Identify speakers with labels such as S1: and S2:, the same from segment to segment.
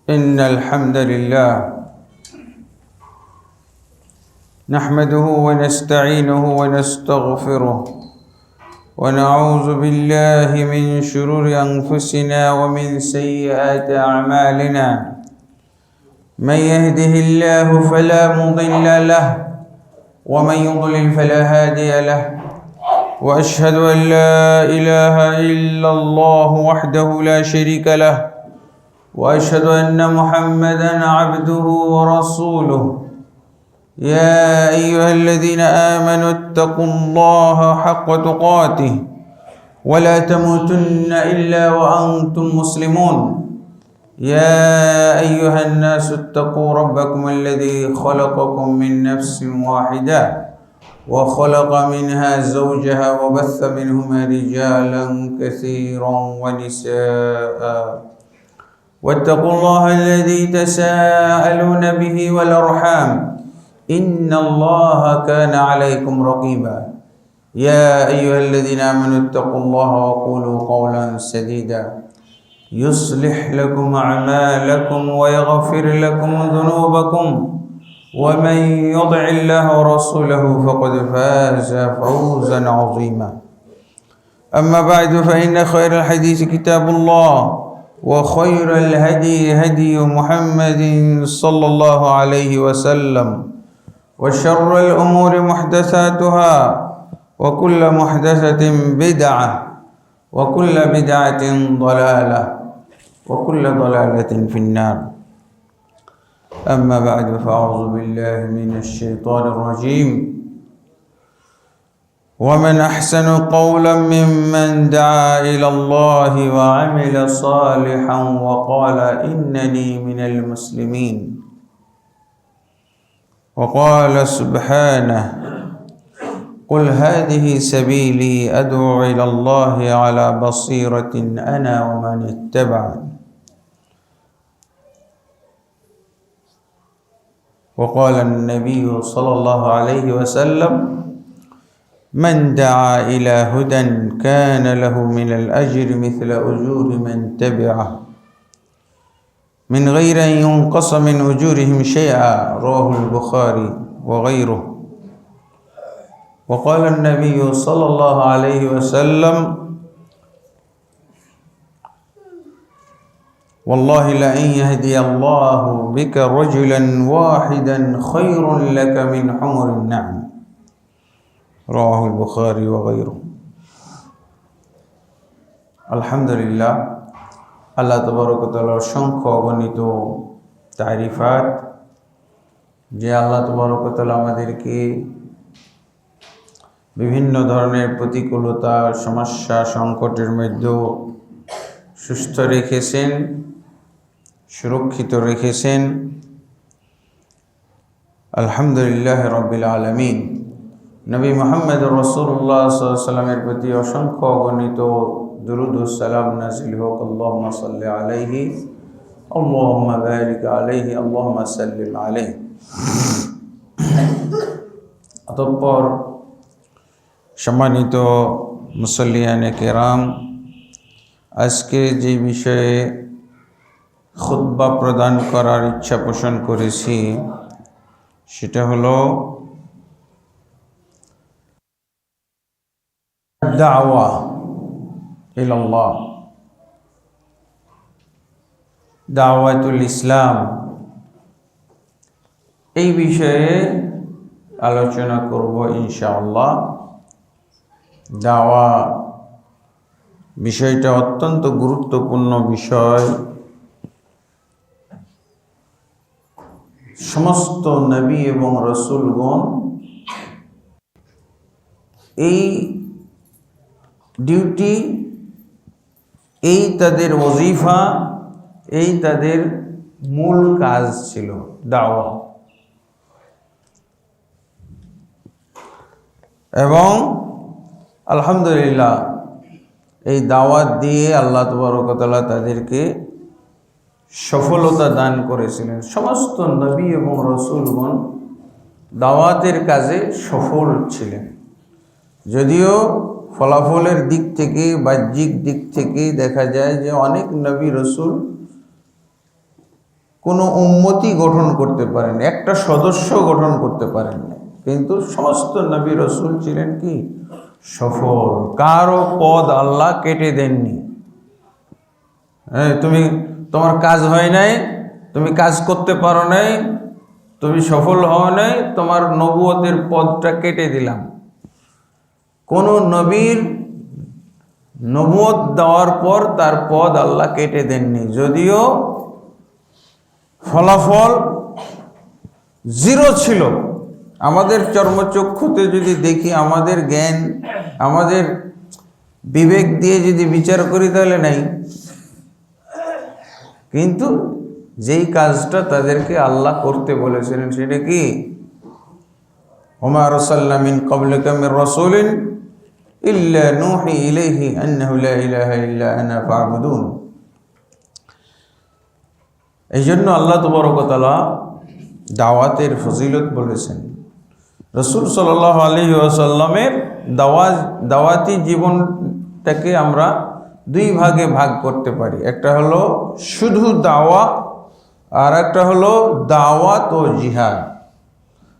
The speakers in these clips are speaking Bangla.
S1: إن الحمد لله نحمده ونستعينه ونستغفره ونعوذ بالله من شرور أنفسنا ومن سيئات أعمالنا. من يهده الله فلا مضل له ومن يضلل فلا هادي له، وأشهد أن لا إله إلا الله وحده لا شريك له، وأشهد أن محمدًا عبده ورسوله. يا أيها الذين آمنوا اتقوا الله حق تقاته ولا تموتن إلا وأنتم مسلمون. يا أيها الناس اتقوا ربكم الذي خلقكم من نفس واحدة وخلق منها زوجها وبث منهما رجالا كثيرا ونساء. واتقوا الله الذي تساءلون به والأرحام إن الله كان عليكم رقيبا. يا أيها الذين آمنوا اتقوا الله وقولوا قولا سديدا يصلح لكم أعمالكم ويغفر لكم ذنوبكم، ومن يطع الله ورسوله فقد فاز فوزا عظيما. أما بعد فإن خير الحديث كتاب الله، وخير الهدي هدي محمد صلى الله عليه وسلم، وشر الأمور محدثاتها، وكل محدثة بدعة، وكل بدعة ضلالة، وكل ضلالة في النار. أما بعد فأعوذ بالله من الشيطان الرجيم. ومن أحسن قولا ممن دعا إلى الله وعمل صالحا وقال إنني من المسلمين. وقال سبحانه: قل هذه سبيلي أدعو إلى الله على بصيرة أنا ومن اتبعني. وقال النبي صلى الله عليه وسلم: من دعا إلى هدى كان له من الأجر مثل أجور من تبعه من غير أن ينقص من أجورهم شيئا. رواه البخاري وغيره. وقال النبي صلى الله عليه وسلم: والله لئن يهدي الله بك رجلا واحدا خير لك من حمر النعم. رواه البخاري وغيره. আলহামদুলিল্লাহ, আল্লাহ তাবারক ওয়া তাআলার অসংখ্য অগণিত তারিফাত যে আল্লাহ তাবারক ওয়া তাআলা আমাদেরকে বিভিন্ন ধরনের প্রতিকূলতা, সমস্যা, সংকটের মধ্যেও সুস্থ রেখেছেন, সুরক্ষিত রেখেছেন। আলহামদুলিল্লাহ রাব্বিল আলামিন। নবী মুহাম্মদ রাসূলুল্লাহ সাল্লাল্লাহু আলাইহি ওয়াসাল্লামের প্রতি অসংখ্য অগণিত দুরূদ ও সালাম নাযিল হোক। আল্লাহুম্মা সাল্লি আলাইহি, আল্লাহুম্মা বারিক আলাইহি, আল্লাহুম্মা সাল্লিম আলাইহি। অতঃপর সম্মানিত মুসল্লিয়ানে কেরাম, আজকে যে বিষয়ে খুতবা প্রদান করার ইচ্ছা পোষণ করেছি সেটা হলো দাওয়া ইলাল্লাহ, দাওয়াতুল ইসলাম। এই বিষয়ে আলোচনা করব ইনশাআল্লাহ। দাওয়া বিষয়টা অত্যন্ত গুরুত্বপূর্ণ বিষয়। সমস্ত নবী এবং রাসূলগণ এই ডিউটি, এই তাদের ওজিফা, এই তাদের মূল কাজ ছিল দাওয়া। এবং আলহামদুলিল্লাহ এই দাওয়াত দিয়ে আল্লাহ তাবারক ওয়া তাআলা তাদেরকে সফলতা দান করেছিলেন। সমস্ত নবী এবং রাসূলগণ দাওয়াতের কাজে সফল ছিলেন। যদিও ফলাফলের দিক থেকে, বাহ্যিক দিক থেকে দেখা যায় যে অনেক নবী রাসূল কোনো উম্মতি গঠন করতে পারেন, একটা সদস্য গঠন করতে পারেন না, কিন্তু সমস্ত নবী রসুল ছিলেন কি সফল। কারো পদ আল্লাহ কেটে দেননি। তুমি তোমার কাজ হয় নাই, তুমি কাজ করতে পারো নাই, তুমি সফল হও নাই, তোমার নবুয়তের পদটা কেটে দিলাম। কোন নবীর নবুয়ত দেওয়ার পর তার পদ আল্লাহ কেটে দেননি, যদিও ফলাফল জিরো ছিল। আমাদের চর্মচক্ষুতে যদি দেখি, আমাদের জ্ঞান, আমাদের বিবেক দিয়ে যদি বিচার করি তাহলে নাই। কিন্তু যেই কাজটা তাদেরকে আল্লাহ করতে বলেছিলেন সেটা কি, ওমা আরসালনা মিন ক্বাবলিকা মির রাসূলিন ইল্লা নূহি ইলাইহি আন্নাহু লা ইলাহা ইল্লা আনা ফা'বুদুন। এই জন্য আল্লাহ তাবারক ওয়া তাআলা দাওয়াতের ফজিলত বলেছেন। রাসূল সাল্লাল্লাহু আলাইহি ওয়াসাল্লামের দাওয়াতি জীবনটাকে আমরা দুই ভাগে ভাগ করতে পারি। একটা হলো শুধু দাওয়া, আর একটা হলো দাওয়াত ও জিহাদ।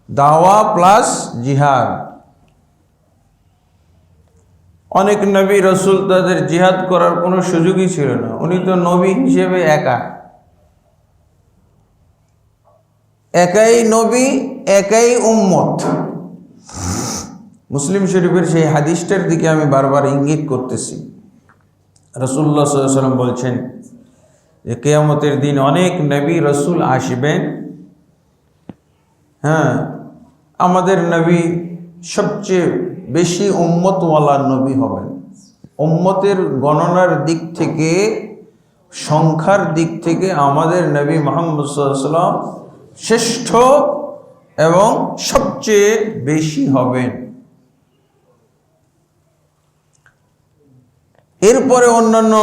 S1: দাওয়া প্লাস জিহাদ। অনেক নবী রসুল তাদের জিহাদ করার কোনো সুযোগই ছিল না, উনি তো নবী হিসেবে একাই নবী, একাই উম্মত। মুসলিম শরীফের সেই হাদিসটার দিকে আমি বারবার ইঙ্গিত করতেছি। রাসূলুল্লাহ সাল্লাল্লাহু আলাইহি ওয়াসাল্লাম বলছেন যে কিয়ামতের দিন অনেক নবী রসুল আসবেন। আমাদের নবী সবচেয়ে বেশি উম্মতওয়ালা নবী হবেন। উম্মতের গণনার দিক থেকে, সংখ্যার দিক থেকে আমাদের নবী মুহাম্মদ সাল্লাল্লাহু আলাইহি ওয়াসাল্লাম শ্রেষ্ঠ এবং সবচেয়ে বেশি হবেন। এরপরে অন্যান্য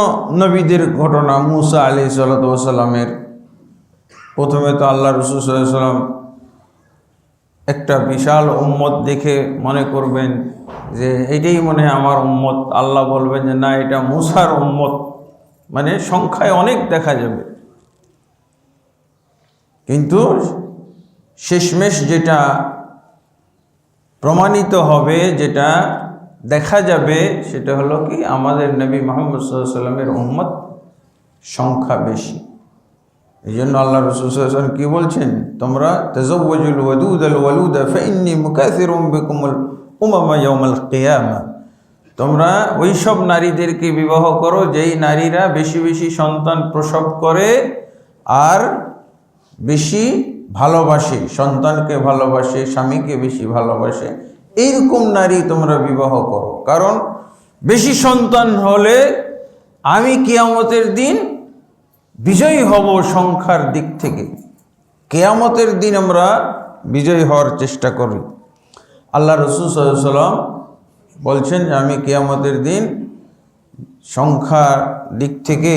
S1: নবীদের ঘটনা, মুসা আলাইহিস সালাতু ওয়াস সালামের, প্রথমে তো আল্লাহ রাসূল সাল্লাল্লাহু আলাইহি ওয়াসাল্লাম একটা বিশাল উম্মত দেখে মনে করবেন যে এটাই মনে হয় আমার উম্মত। আল্লাহ বলবেন যে না, এটা মুসার উম্মত, মানে সংখ্যায় অনেক দেখা যাবে। কিন্তু শেষমেশ যেটা প্রমাণিত হবে, যেটা দেখা যাবে, সেটা হলো কি আমাদের নবী মুহাম্মদ সাল্লাল্লাহু আলাইহি ওয়াসাল্লামের উম্মত সংখ্যা বেশি। এই জন্য আল্লাহ রাসূল সাল্লাল্লাহু আলাইহি ওয়াসাল্লাম কি বলছেন, তোমরা তাযাওয়াজুল ওয়াদুদাল ওয়ালুদা ফাইন্নী মুকাসিরুম বিকুমুল উমামা ইয়াউমাল কিয়ামা। তোমরা ওই সব নারীদেরকে বিবাহ করো যেই নারীরা বেশি বেশি সন্তান প্রসব করে আর বেশি ভালোবাসে, সন্তানকে ভালোবাসে, স্বামীকে বেশি ভালোবাসে, এইরকম নারী তোমরা বিবাহ করো। কারণ বেশি সন্তান হলে আমি কিয়ামতের দিন বিজয়ী হব সংখ্যার দিক থেকে। কিয়ামতের দিন আমরা বিজয়ী হওয়ার চেষ্টা করি। আল্লাহ রাসূল সাল্লাল্লাহু আলাইহি ওয়াসাল্লাম বলছেন যে আমি কিয়ামতের দিন সংখ্যার দিক থেকে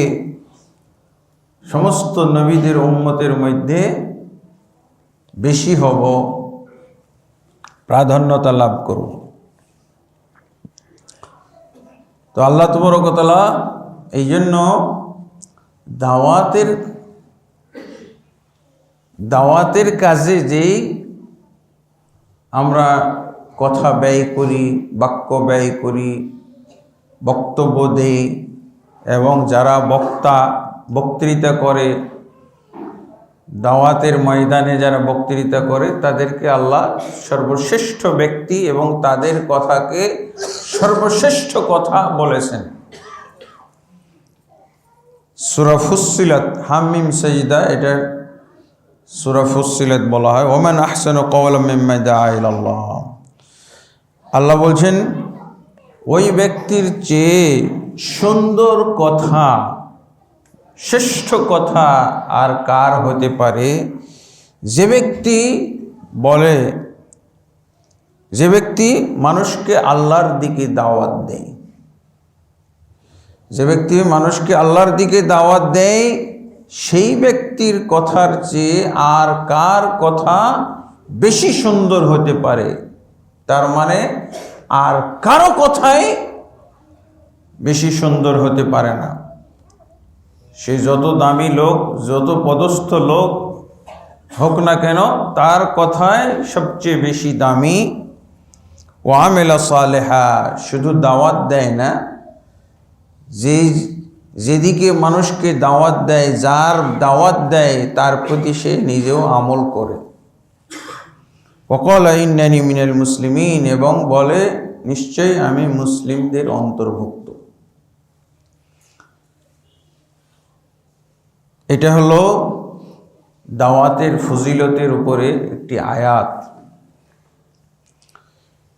S1: সমস্ত নবীদের উম্মতের মধ্যে বেশি হব, প্রাধান্যতা লাভ করব। তো আল্লাহ তাবারক ওয়া তাআলা এই জন্য দাওয়াতের কাজে যেই আমরা কথা ব্যয় করি, বাক্য ব্যয় করি, বক্তব্য দেই, এবং যারা বক্তৃতা করে, দাওয়াতের ময়দানে যারা বক্তৃতা করে, তাদেরকে আল্লাহ সর্বশ্রেষ্ঠ ব্যক্তি এবং তাদের কথাকে সর্বশ্রেষ্ঠ কথা বলেছেন। সূরা ফুসসিলাত, হামিম সাজদা, এটা সূরা ফুসসিলাত বলা হয়। ওমান আহসানু ক্বাওলাম মিম্মান দাআ ইলাল্লাহ। আল্লাহ বলছেন ওই ব্যক্তির চেয়ে সুন্দর কথা, শ্রেষ্ঠ কথা আর কার হতে পারে, যে ব্যক্তি মানুষকে আল্লাহর দিকে দাওয়াত দেয়। যে ব্যক্তি মানুষকে আল্লাহর দিকে দাওয়াত দেয়, সেই ব্যক্তির কথার চেয়ে আর কার কথা বেশি সুন্দর হতে পারে। তার মানে আর কারো কথাই বেশি সুন্দর হতে পারে না। সে যত দামি লোক, যত পদস্থ লোক, হোক না কেন, তার কথায় সবচেয়ে বেশি দামি। ওয়া আমিলা সালেহা, শুধু দাওয়াত দেয় না, যেদিকে মানুষকে দাওয়াত দেয়, যার দাওয়াত দেয় তার প্রতি সে নিজেও আমল করে। ওয়াকালা ইন্নানি মিনাল মুসলিমিন, এবং বলে নিশ্চয়ই আমি মুসলিমদের অন্তর্ভুক্ত। এটা হলো দাওয়াতের ফজিলতের উপরে একটি আয়াত।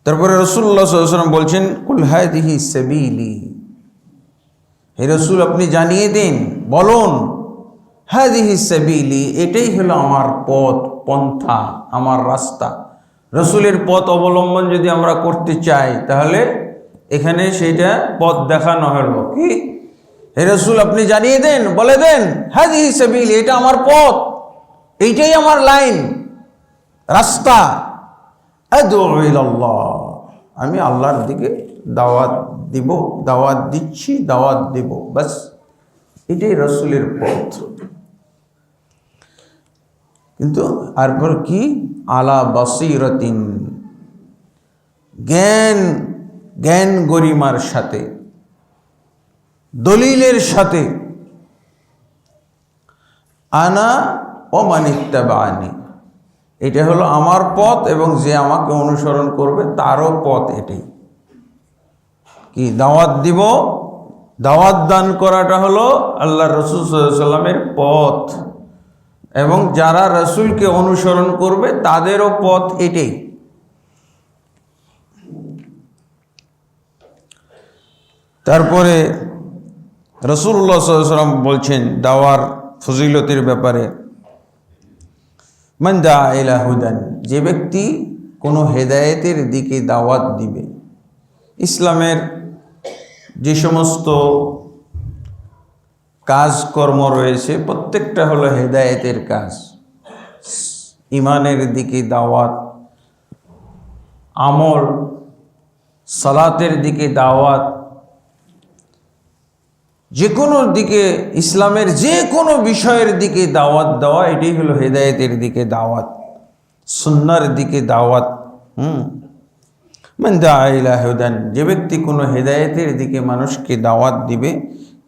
S1: তারপরে রাসূলুল্লাহ সাল্লাল্লাহু আলাইহি ওয়াসাল্লাম বলছেন, কুল হাযিহি সাবিলি, হে রাসূল আপনি জানিয়ে দিন, বলুন, হাযিহি সাবিলি, এটাই হলো আমার পথ, পন্থা, আমার রাস্তা। রাসূলের পথ অবলম্বন যদি আমরা করতে চাই, তাহলে এখানে সেইটা পথ দেখানো হলো কি, হে রাসূল আপনি জানিয়ে দেন, বলে দেন, হাযিহি সাবিলি, এটা আমার পথ, এইটাই আমার লাইন, রাস্তা। আদউ ইলাল্লাহ, আমি আল্লাহর দিকে দাওয়াত দিব, দাওয়াত দিচ্ছি, দাওয়াত দেব, বাস এটাই রাসূলের পথ। কিন্তু তারপর কি, আলা বাসিরাতিন, জ্ঞান গরিমার সাথে, দলিলের সাথে, আনা ও মানিত্তাবানি, এটা হলো আমার পথ এবং যে আমাকে অনুসরণ করবে তারও পথ এটাই। কি দাওয়াত দিব, দাওয়াত দান করাটা হলো আল্লাহ রাসূল সাল্লাল্লাহু আলাইহি ওয়াসাল্লামের পথ, এবং যারা রাসূলকে অনুসরণ করবে তাদেরও পথ এটাই। তারপরে রাসূলুল্লাহ সাল্লাল্লাহু আলাইহি ওয়াসাল্লাম বলছেন দাওয়ার ফজিলতের ব্যাপারে, মান দা ইলা হুদান, যে ব্যক্তি কোনো হেদায়েতের দিকে দাওয়াত দিবে। ইসলামের যে সমস্ত কাজকর্ম রয়েছে প্রত্যেকটা হলো হেদায়েতের কাজ। ইমানের দিকে দাওয়াত, আমল, সালাতের দিকে দাওয়াত, যে কোনো দিকে, ইসলামের যে কোনো বিষয়ের দিকে দাওয়াত দেওয়া, এটাই হলো হেদায়েতের দিকে দাওয়াত, সুন্নাহর দিকে দাওয়াত। মান দা ইলা হুদান, যে ব্যক্তি কোনো হেদায়েতের দিকে মানুষকে দাওয়াত দিবে,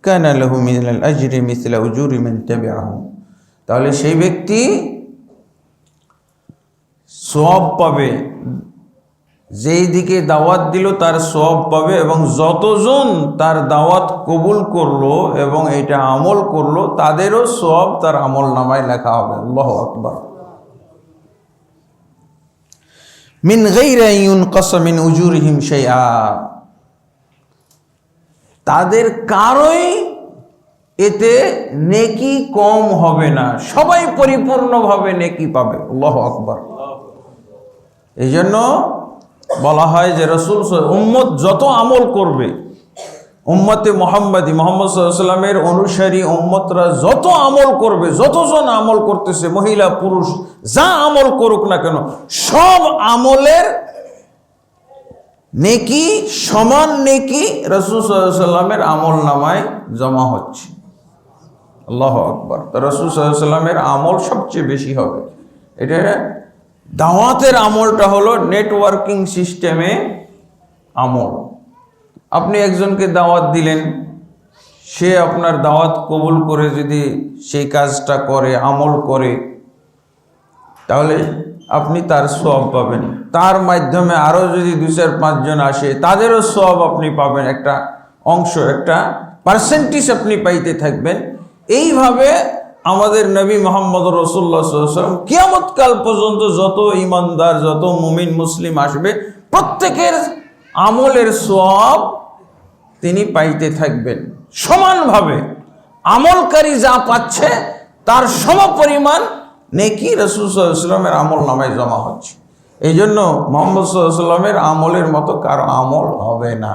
S1: কানা লাহু মিনাল আজরি মিসলা উজুরি মান তাবিআহু, তাহলে সেই ব্যক্তি সওয়াব পাবে, যেই দিকে দাওয়াত দিল তার সওয়াব পাবে, এবং যতজন তার দাওয়াত কবুল করলো এবং এটা আমল করলো তাদেরও সওয়াব তার আমল নামায় লেখা হবে। আল্লাহু আকবার। মিন গায়রি আন ইউনকাস মিন উজুরিহিম শাইআ, তাদের কারোই এতে নেকি কম হবে না, সবাই পরিপূর্ণভাবে নেকি পাবে। আল্লাহু আকবার। এই জন্য বলা হয় যে রাসূল উম্মত যত আমল করবে, উম্মতে মুহাম্মাদি, মুহাম্মদ সাল্লাল্লাহু আলাইহি ওয়াসাল্লামের অনুসারী উম্মতরা যত আমল করবে, যতজন আমল করতেছে, মহিলা পুরুষ যা আমল করুক না কেন, সব আমলের নেকি, সমান নেকি রাসূল সাল্লাল্লাহু আলাইহি ওয়াসাল্লামের আমল নামায় জমা হচ্ছে। আল্লাহু আকবার। তো রাসূল সাল্লাল্লাহু আলাইহি ওয়াসাল্লামের আমল সবচেয়ে বেশি হবে। এটা দাওয়াতের আমলটা হলো নেটওয়ার্কিং সিস্টেমে আমল। আপনি একজনকে দাওয়াত দিলেন, সে আপনার দাওয়াত কবুল করে যদি সেই কাজটা করে, আমল করে, তাহলে আপনি তার সওয়াব পাবেন। তার মাধ্যমে আরও যদি 2-4-5 জন আসে, তাদেরও সওয়াব আপনি পাবেন, একটা অংশ, একটা পার্সেন্টেজ আপনি পাইতে থাকবেন। এইভাবে আমাদের নবী মুহাম্মদ রাসূলুল্লাহ সাল্লাল্লাহু আলাইহি ওয়াসাল্লাম কিয়ামত কাল পর্যন্ত যত ঈমানদার, যত মুমিন মুসলিম আসবে, প্রত্যেকের আমলের সওয়াব তিনি পাইতে থাকবেন সমানভাবে। আমলকারী যা পাচ্ছে তার সমপরিমাণ নেকি রাসূল সাল্লাল্লাহু আলাইহি ওয়াসাল্লামের আমল নামায় জমা হচ্ছে। এই জন্য মুহাম্মদ সাল্লাল্লাহু আলাইহি ওয়াসাল্লামের আমলের মতো কারো আমল হবে না,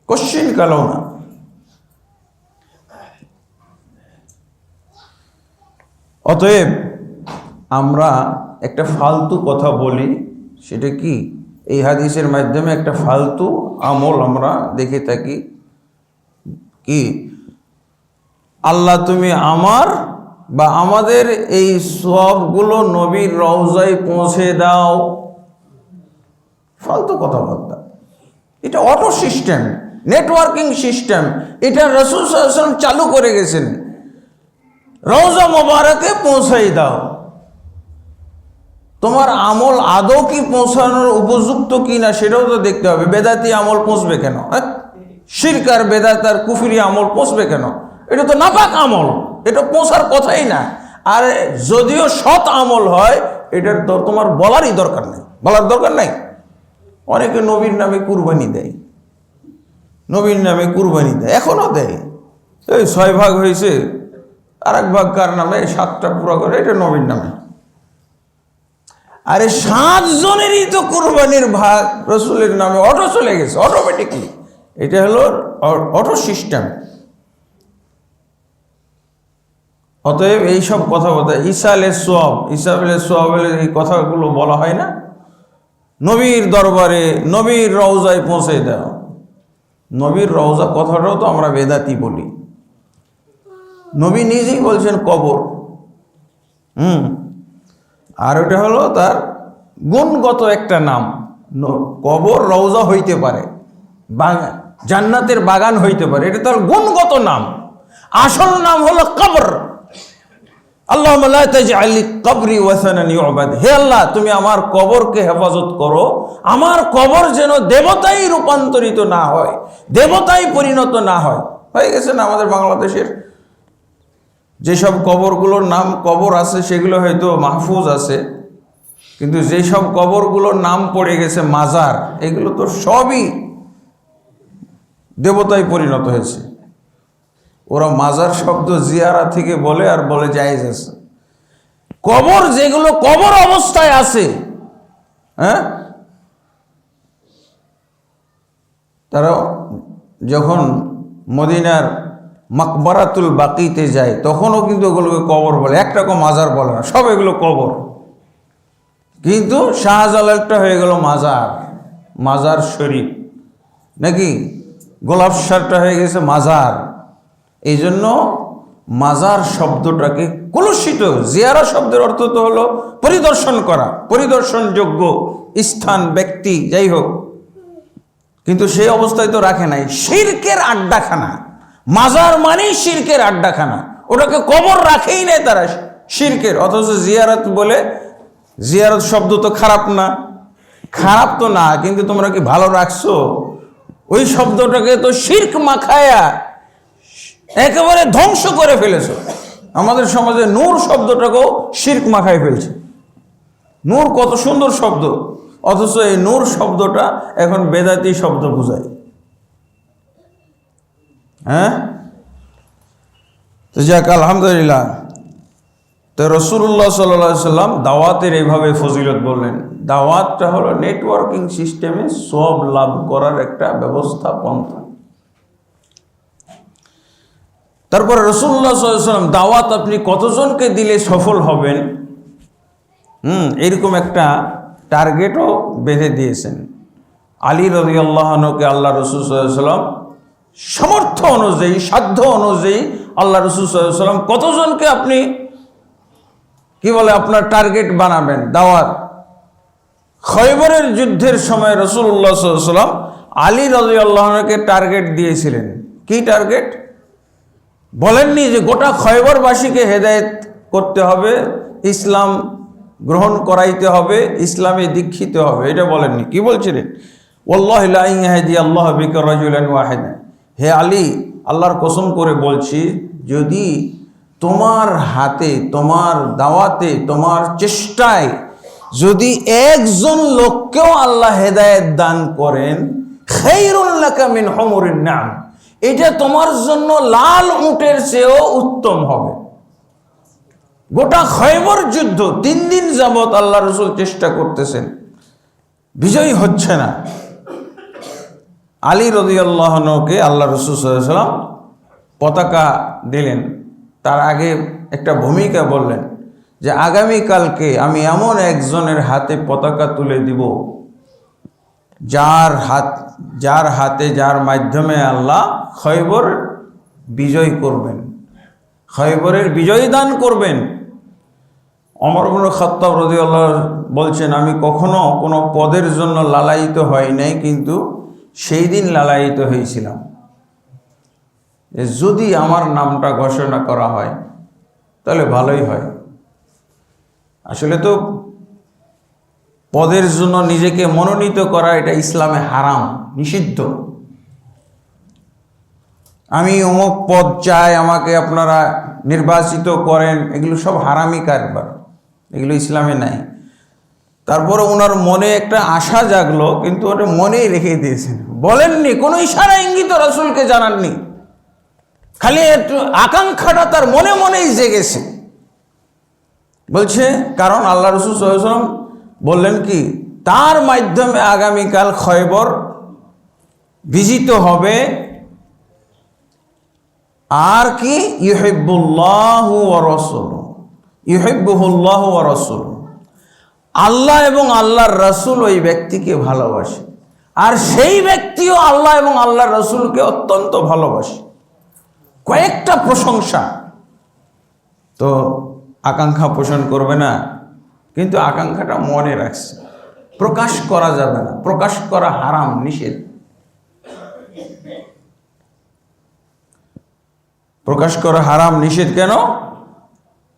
S1: কোশ্চিন কালেও না। অতএব আমরা একটা ফালতু কথা বলি, সেটা কি, এই হাদিসের মাধ্যমে একটা ফালতু আমল আমরা দেখে থাকি। কি, আল্লাহ তুমি আমার বা আমাদের এই সবগুলো নবীর রওজায় পৌঁছে দাও, ফালতু কথাবার্তা। এটা অটো সিস্টেম, নেটওয়ার্কিং সিস্টেম, এটা রাসূল সাল্লাল্লাহু আলাইহি ওয়াসাল্লাম চালু করে গেছেন। রওজা মোবারকে পৌঁছাই দাও। তোমার আমল আদৌ কি পৌঁছানোর উপযুক্ত কি না সেটাও তো দেখতে হবে। বেদাতি আমল পৌঁছবে কেন? শিরক আর বেদাত আর কুফরি আমল পৌঁছবে কেন? এটা তো নাপাক আমল, এটা পৌঁছার কথাই না। আর যদিও সৎ আমল হয়, এটার তোমার বলারই দরকার নেই, বলার দরকার নাই। অনেকে নবীর নামে কুরবানি দেয়, নবীর নামে কুরবানি দেয়, এখনো দেয়। এই 6 ভাগ হয়েছে, আর 1 ভাগ কার নামে? 7টা পুরো করে, এটা নবীর নামে। আরে 7 জনেরই তো কুরবানির ভাগ রসুলের নামে অটো চলে গেছে, অটোমেটিকলি। এটা হলো অটো সিস্টেম। অতএব এইসব কথাবার্তা, ঈসা আলাইহিস সালাম, ঈসা আলাইহিস সালামের এই কথাগুলো বলা হয় না, নবীর দরবারে নবীর রওজায় পৌঁছে দাও। নবীর রওজা কথাটাও তো আমরা বেদাতি বলি। নবী নিজেই বলছেন কবর। আর ওটা হলো তার গুণগত একটা নাম। কবর রওজা হইতে পারে, জান্নাতের বাগান হইতে পারে, এটা তার গুণগত নাম। আসল নাম হলো কবর। আল্লাহুম্মা লা তাজআল কবরি ওয়াসানান ইউবাদ। হে আল্লাহ, তুমি আমার কবরকে হেফাজত করো, আমার কবর যেন দেবতায় রূপান্তরিত না হয়, দেবতায় পরিণত না হয়। হয়ে গেছে না আমাদের বাংলাদেশের যেসব কবরগুলোর নাম কবর আছে সেগুলো হয়তো মাহফুজ আছে, কিন্তু যেসব কবরগুলোর নাম পড়ে গেছে মাজার, এগুলো তো সবই দেবতায় পরিণত হয়েছে। ওরা মাজার শব্দ জিয়ারা থেকে বলে, আর বলে জায়েজ আছে। কবর যেগুলো কবর অবস্থায় আছে, হ্যাঁ, তারা যখন মদিনার মাকবারাতুল বাকিতে যায় তখনও কিন্তু ওগুলোকে কবর বলে, একটাকে মাজার বলে না, সব এগুলো কবর। কিন্তু শাহজালালটা হয়ে গেল মাজার, মাজার শরীফ, নাকি গোলাপসারটা হয়ে গেছে মাজার। এই জন্য মাজার শব্দটাকে কলুষিত, জিয়ারা শব্দের অর্থ তো হলো পরিদর্শন করা, পরিদর্শনযোগ্য স্থান, ব্যক্তি, যাই হোক, কিন্তু সেই অবস্থায় তো রাখে নাই। শিরকের আড্ডাখানা, মাজার মানেই শিরকের আড্ডাখানা, ওটাকে কবর রাখেই নাই তারা শিরকের। অথচ জিয়ারত বলে, জিয়ারত শব্দ তো খারাপ না, খারাপ তো না, কিন্তু তোমরা কি ভালো রাখছো? ওই শব্দটাকে তো শিরক মাখায়া একেবারে ধ্বংস করে ফেলেছো। আমাদের সমাজে নূর শব্দটাকেও শিরক মাখায় ফেলছে। নূর কত সুন্দর শব্দ, অথচ এই নূর শব্দটা এখন বেদাতি শব্দ বোঝায়। হ্যাঁ, তো যাক, আলহামদুলিল্লাহ। তো রাসূলুল্লাহ সাল্লাল্লাহু আলাইহি সাল্লাম দাওয়াতের এইভাবে ফজিলত বললেন। দাওয়াতটা হলো নেটওয়ার্কিং সিস্টেমে সব লাভ করার একটা ব্যবস্থা, পন্থা। তারপরে রাসূলুল্লাহ সাল্লাল্লাহু আলাইহি সাল্লাম দাওয়াত আপনি কতজনকে দিলে সফল হবেন, এরকম একটা টার্গেটও বেঁধে দিয়েছেন। আলী রাদিয়াল্লাহু আনহুকে আল্লাহ রাসূল সাল্লাল্লাহু আলাইহি সাল্লাম সামর্থ্য অনুযায়ী, সাধ্য অনুযায়ী আল্লাহ রাসূল সাল্লাল্লাহু আলাইহি সাল্লাম কতজনকে আপনি কি বলে আপনার টার্গেট বানাবেন দাওয়াত। খয়বরের যুদ্ধের সময় রাসূলুল্লাহ সাল্লাল্লাহু আলাইহি সাল্লাম আলী রাদিয়াল্লাহু আনহুকে টার্গেট দিয়েছিলেন। কি টার্গেট? বলেননি যে গোটা খয়বরবাসীকে হেদায়েত করতে হবে, ইসলাম গ্রহণ করাইতে হবে, ইসলামে দীক্ষিত হবে, এটা বলেননি। কি বলছিলেন? ওয়াল্লাহি লা ইয়াহদিয়াল্লাহু বিকা রাজুলান ওয়াহিদান। হে আলী, আল্লাহর কসম করে বলছি, যদি তোমার হাতে, তোমার দাওয়াতে, তোমার চেষ্টায় যদি একজন লোককেও আল্লাহ হেদায়েত দান করেন, খায়রুল লাকা মিন হুমুরিন নাম, এটা তোমার জন্য লাল উটের চেয়েও উত্তম হবে। গোটা খয়বর যুদ্ধ 3 দিন যাবৎ আল্লাহ রাসূল চেষ্টা করতেছেন, বিজয়ী হচ্ছে না। আলী রাদিয়াল্লাহু আনহুকে আল্লাহ রাসূল সাল্লাল্লাহু আলাইহি ওয়াসাল্লাম পতাকা দিলেন। তার আগে একটা ভূমিকা বললেন যে আগামীকালকে আমি এমন একজনের হাতে পতাকা তুলে দিব, যার হাতে, যার মাধ্যমে আল্লাহ খয়বর বিজয় করবেন। খয়বরের বিজয় দান করবেন। ওমর ইবনে খাত্তাব রাদিয়াল্লাহু বলছেন, আমি কখনো কোনো পদের জন্য লালায়িত হই নাই, কিন্তু সেই দিন লালায়িত হয়েছিলাম যে যদি আমার নামটা ঘোষণা করা হয় তাহলে ভালোই হয়। আসলে তো পদের জন্য নিজেকে মনোনীত করা এটা ইসলামে হারাম, নিষিদ্ধ। আমি অমুক পদ চাই, আমাকে আপনারা নির্বাচিত করেন, এগুলো সব হারামি কারবার, এগুলো ইসলামে নাই। তারপরে ওনার মনে একটা আশা জাগলো, কিন্তু ওটা মনেই রেখে দিয়েছেন, বলেননি, কোনো ইশারা ইঙ্গিত রাসূলকে জানাননি, খালি একটু আকাঙ্ক্ষাটা তার মনে মনেই জেগেছে। বলছে কারণ আল্লাহ রাসূল সাল্লাল্লাহু আলাইহি ওয়াসাল্লাম বললেন কি, তার মাধ্যমে আগামীকাল খয়বর বিজিত হবে। আর কি, ইউহিব্বুল্লাহু ওয়া রাসূলুহু, ইউহিব্বুহুল্লাহু ওয়া রাসূলুহু, আল্লাহ এবং আল্লাহর রাসূল ওই ব্যক্তিকে ভালোবাসে, আর সেই ব্যক্তিও আল্লাহ এবং আল্লাহর রাসূলকে অত্যন্ত ভালোবাসে। কয়েকটা প্রশংসা। তো আকাঙ্ক্ষা পোষণ করবে না, কিন্তু আকাঙ্ক্ষাটা মনে রাখছে, প্রকাশ করা যাবে না, প্রকাশ করা হারাম, নিষেধ। প্রকাশ করা হারাম, নিষেধ। কেন?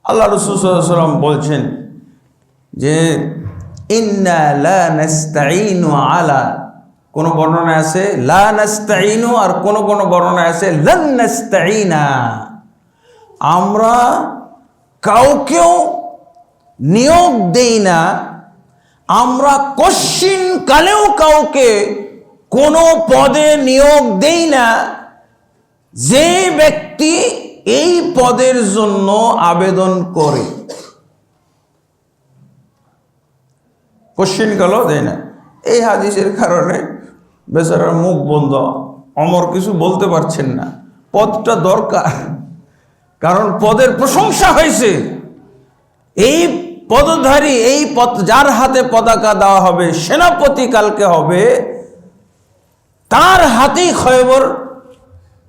S1: আল্লাহ রাসূল সাল্লাল্লাহু আলাইহি ওয়াসাল্লাম বলছেন যে ইন্না লা নাস্তাঈনু আলা, কোন বর্ণনা আছে লা নাস্তাঈনু, আর কোন কোন বর্ণনা আছে লান নাস্তাঈনা, আমরা কাউকেও নিয়োগ দেই না, আমরা কশ্চিন কালেও কাউকে কোনো পদে নিয়োগ দেই না যে ব্যক্তি এই পদের জন্য আবেদন করে। কশ্চিন কালেও দেয় না। এই হাদিসের কারণে বেচারার মুখ বন্ধ, ওমর কিছু বলতে পারছেন না। পদটা দরকার, কারণ পদের প্রশংসা হয়েছে। এই পদধারী, এই পদ, যার হাতে পতাকা দেওয়া হবে, সেনাপতি কালকে হবে, তার হাতেই খয়বর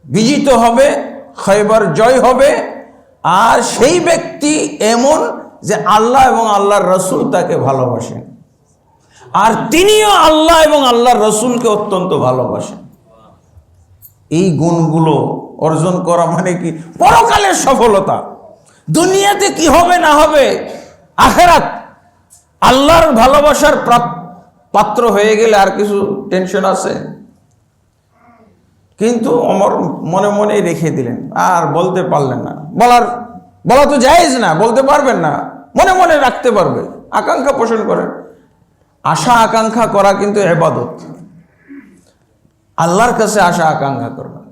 S1: বিজিত হবে, খয়বর জয় হবে। আর সেই ব্যক্তি এমন যে আল্লাহ এবং আল্লাহর রাসূল তাকে ভালোবাসেন, আর তিনিও আল্লাহ এবং আল্লাহর রাসূলকে অত্যন্ত ভালোবাসেন। এই গুণগুলো অর্জন করা মানে কি পরকালের সফলতা। দুনিয়াতে কি হবে না হবে, আখিরাত আল্লাহর ভালোবাসার পাত্র হয়ে গেলে আর কিছু টেনশন আছে? কিন্তু ওমর মনে মনেই রেখে দিলেন, আর বলতে পারলেন না। বলা তো জায়েজ না, বলতে পারবেন না, মনে মনে রাখতে পারবে, আকাঙ্ক্ষা পোষণ করে। আশা আকাঙ্ক্ষা করা কিন্তু ইবাদত। আল্লাহর কাছে আশা আকাঙ্ক্ষা করবেন,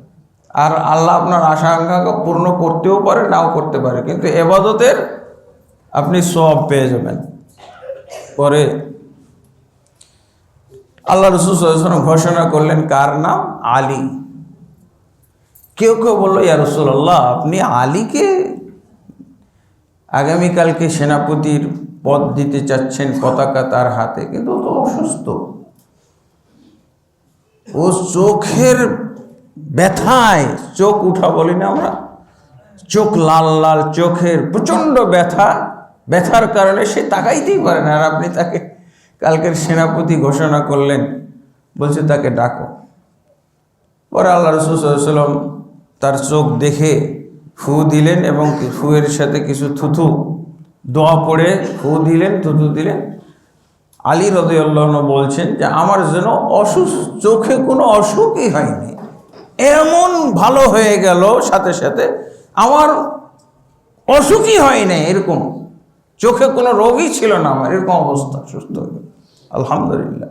S1: আর আল্লাহ আপনার আশা আকাঙ্ক্ষা পূর্ণ করতেও পারে, নাও করতে পারে, কিন্তু ইবাদতের আপনি সওয়াব পেয়ে যাবেন। পরে আল্লাহ রাসূল সাল্লাল্লাহু আলাইহি ওয়াসাল্লাম ঘোষণা করলেন, কার নাম? আলী। কেউ কেউ বলল, ইয়া রাসূলুল্লাহ, আপনি আলীকে আগামীকালকে সেনাপতির পদ দিতে চাচ্ছেন, পতাকা তার হাতে, কিন্তু ও তো অসুস্থ, ও চোখের ব্যথায়, চোখ উঠা বলি না আমরা, চোখ লাল লাল, চোখের প্রচণ্ড ব্যথার কারণে সে তাকাইতেই পারে না। আর আপনি তাকে কালকের সেনাপতি ঘোষণা করলেন, বলছে তাকে ডাকো। পরে আল্লাহ রাসূল সাল্লাল্লাহু আলাইহি ওয়াসাল্লাম তার চোখ দেখে ফু দিলেন, এবং ফুয়ের সাথে কিছু থুথু দোয়া পড়ে ফু দিলেন, থুথু দিলেন। আলী রাদিয়াল্লাহু আনহু বলছেন যে আমার যেন চোখে কোনো অসুখই হয়নি, এমন ভালো হয়ে গেল, সাথে সাথে আমার অসুখই হয় নাই, এরকম চোখে কোনো রোগই ছিল না আমার, এরকম অবস্থা, সুস্থ হয়ে গেল, আলহামদুলিল্লাহ।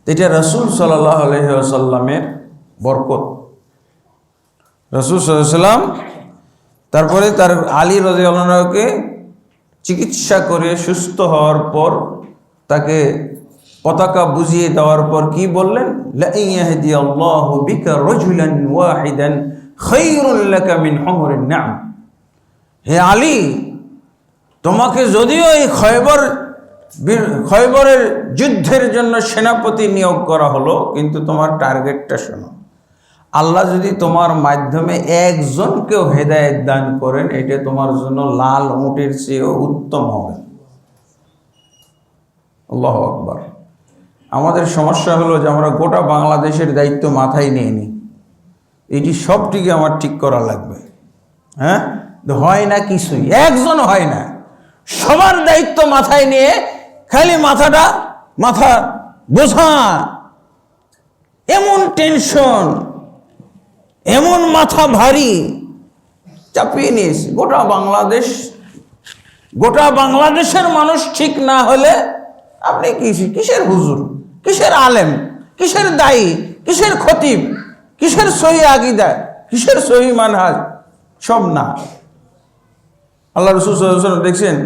S1: এটা রাসূল সাল্লাল্লাহু আলাইহি ওয়াসাল্লামের বরকত। রাসূল সাল্লাল্লাহু আলাইহি ওয়াসাল্লাম তারপরে তার আলী রাদিয়াল্লাহু আনহুকে চিকিৎসা করে সুস্থ হওয়ার পর তাকে পতাকা বুঝিয়ে দেওয়ার পর কি বললেন? লা ইয়াহদিয়াল্লাহু বিকা রাজুলান ওয়াহিদান খায়রুল লাকা মিন হুমুরিন নাম। হে আলী, তোমাকে যদিও এই খয়বরের যুদ্ধের জন্য সেনাপতি নিয়োগ করা হলো, কিন্তু তোমার টার্গেটটা শোনো, আল্লাহ যদি তোমার মাধ্যমে একজনকেও হেদায়েত দান করেন, এটা তোমার জন্য লাল উটের চেয়েও উত্তম হবে। আল্লাহু আকবার। আমাদের সমস্যা হলো যে আমরা গোটা বাংলাদেশের দায়িত্ব মাথায় নিয়ে নিই, এটি সবটিকে আমার ঠিক করা লাগবে। হ্যাঁ, হয় না কিছুই, একজন হয় না, সবার দায়িত্ব মাথায় নিয়ে খালি মাথা বোঝা, এমন টেনশন, এমন মাথা ভারী চাপিয়ে নিয়েছে গোটা বাংলাদেশের মানুষ ঠিক না হলে আপনি কিসের হুজুর, কিসের আলেম, কিসের দায়ী, কিসের খতিব, কিসের সহি আকীদা, কিসের সহি মানহাজ, সব না। আল্লাহ রাসূল সাল্লাল্লাহু আলাইহি ওয়াসাল্লাম দেখছেন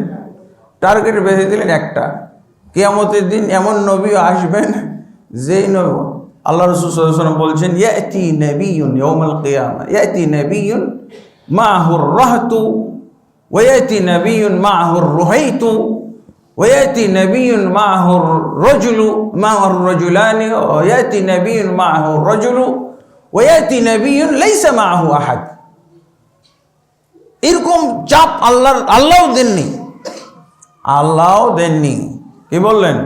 S1: টার্গেট বেঁধে দিলেন একটা, কিয়ামতের দিন এমন নবী আসবেন যেই নবী, আল্লাহ রাসূল সাল্লাল্লাহু আলাইহি ওয়াসাল্লাম বলছেন, ইয়াতি নাবিয়্যুন ইয়াউমাল কিয়ামা, ইয়াতি নাবিয়্যুন মা'হুর রাহতু ওয়া ইয়াতি নাবিয়্যুন মা'হুর রুহাইতু ওয়া ইয়াতি নাবিয়্যুন মা'হুর রাজুলু মা'হুর রাজুলানি ওয়া ইয়াতি নাবিয়্যুন মা'হুর রাজুলু ওয়া ইয়াতি নাবিয়্যুন লাইসা মা'হু আহাদ। এরকম চাপ আল্লাহও দেননি। কি বললেন?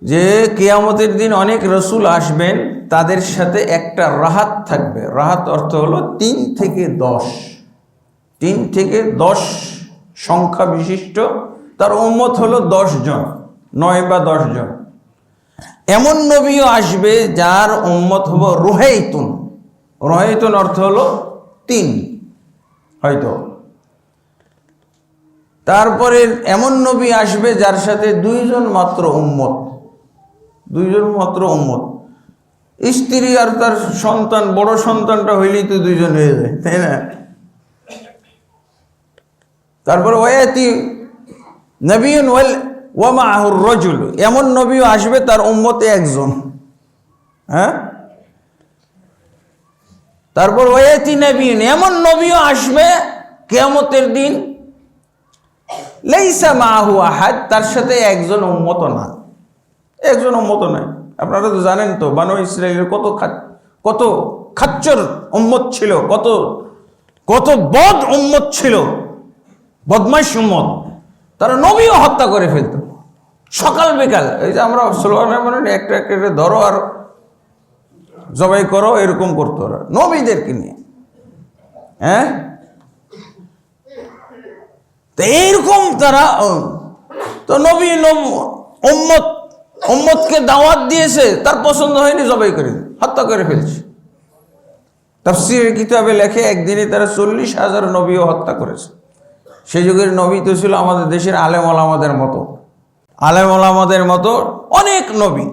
S1: যে কিয়ামতের দিন অনেক রসুল আসবেন, তাদের সাথে একটা রাহাত থাকবে। রাহাত অর্থ হলো 3 থেকে 10 সংখ্যা বিশিষ্ট, তার উম্মত হলো 10 জন, 9 বা 10 জন। এমন নবীও আসবে যার উম্মত হবো রুহাইতুন অর্থ হলো 3 হয়তো। তারপরে এমন নবী আসবে যার সাথে 2 জন মাত্র উম্মত, স্ত্রী আর তার সন্তান, বড় সন্তানটা হইলেই তো 2 জন হয়ে যায়, তাই না? তারপর ওয়ায়াতি নবিয়ুন ওয়া মা'হুর রাজুল, এমন নবীও আসবে তার উম্মতে 1 জন। হ্যাঁ, তারপর ওয়ায়াতি নবিয়ুন, এমন নবীও আসবে কিয়ামতের দিন লাইসা মা'হু আহাদ, তার সাথে একজন উম্মত নাই। আপনারা তো জানেন তো বানু ইসরাইলের কত খাচ্চর উম্মত ছিল, কত বদ উম্মত ছিল, বদমাইশ উম্মত। তারা নবীও হত্যা করে ফেলত সকাল বিকাল। এই যে আমরা স্লোগানে মানে একটা ধরো আর জবাই করো, এরকম করতো ওরা নবীদেরকে নিয়ে। হ্যাঁ, তো এইরকম তারা তো নবী উম্মতকে দাওয়াত দিয়েছে, তার পছন্দ হয়নি, জবাই করে হত্যা করে ফেলছে। তাফসীরের কিতাবে লেখে একদিনে তারা 40,000 নবীও হত্যা করেছে। সেই যুগের নবী তো ছিল আমাদের দেশের আলেম ওলামাদের মতো অনেক নবী।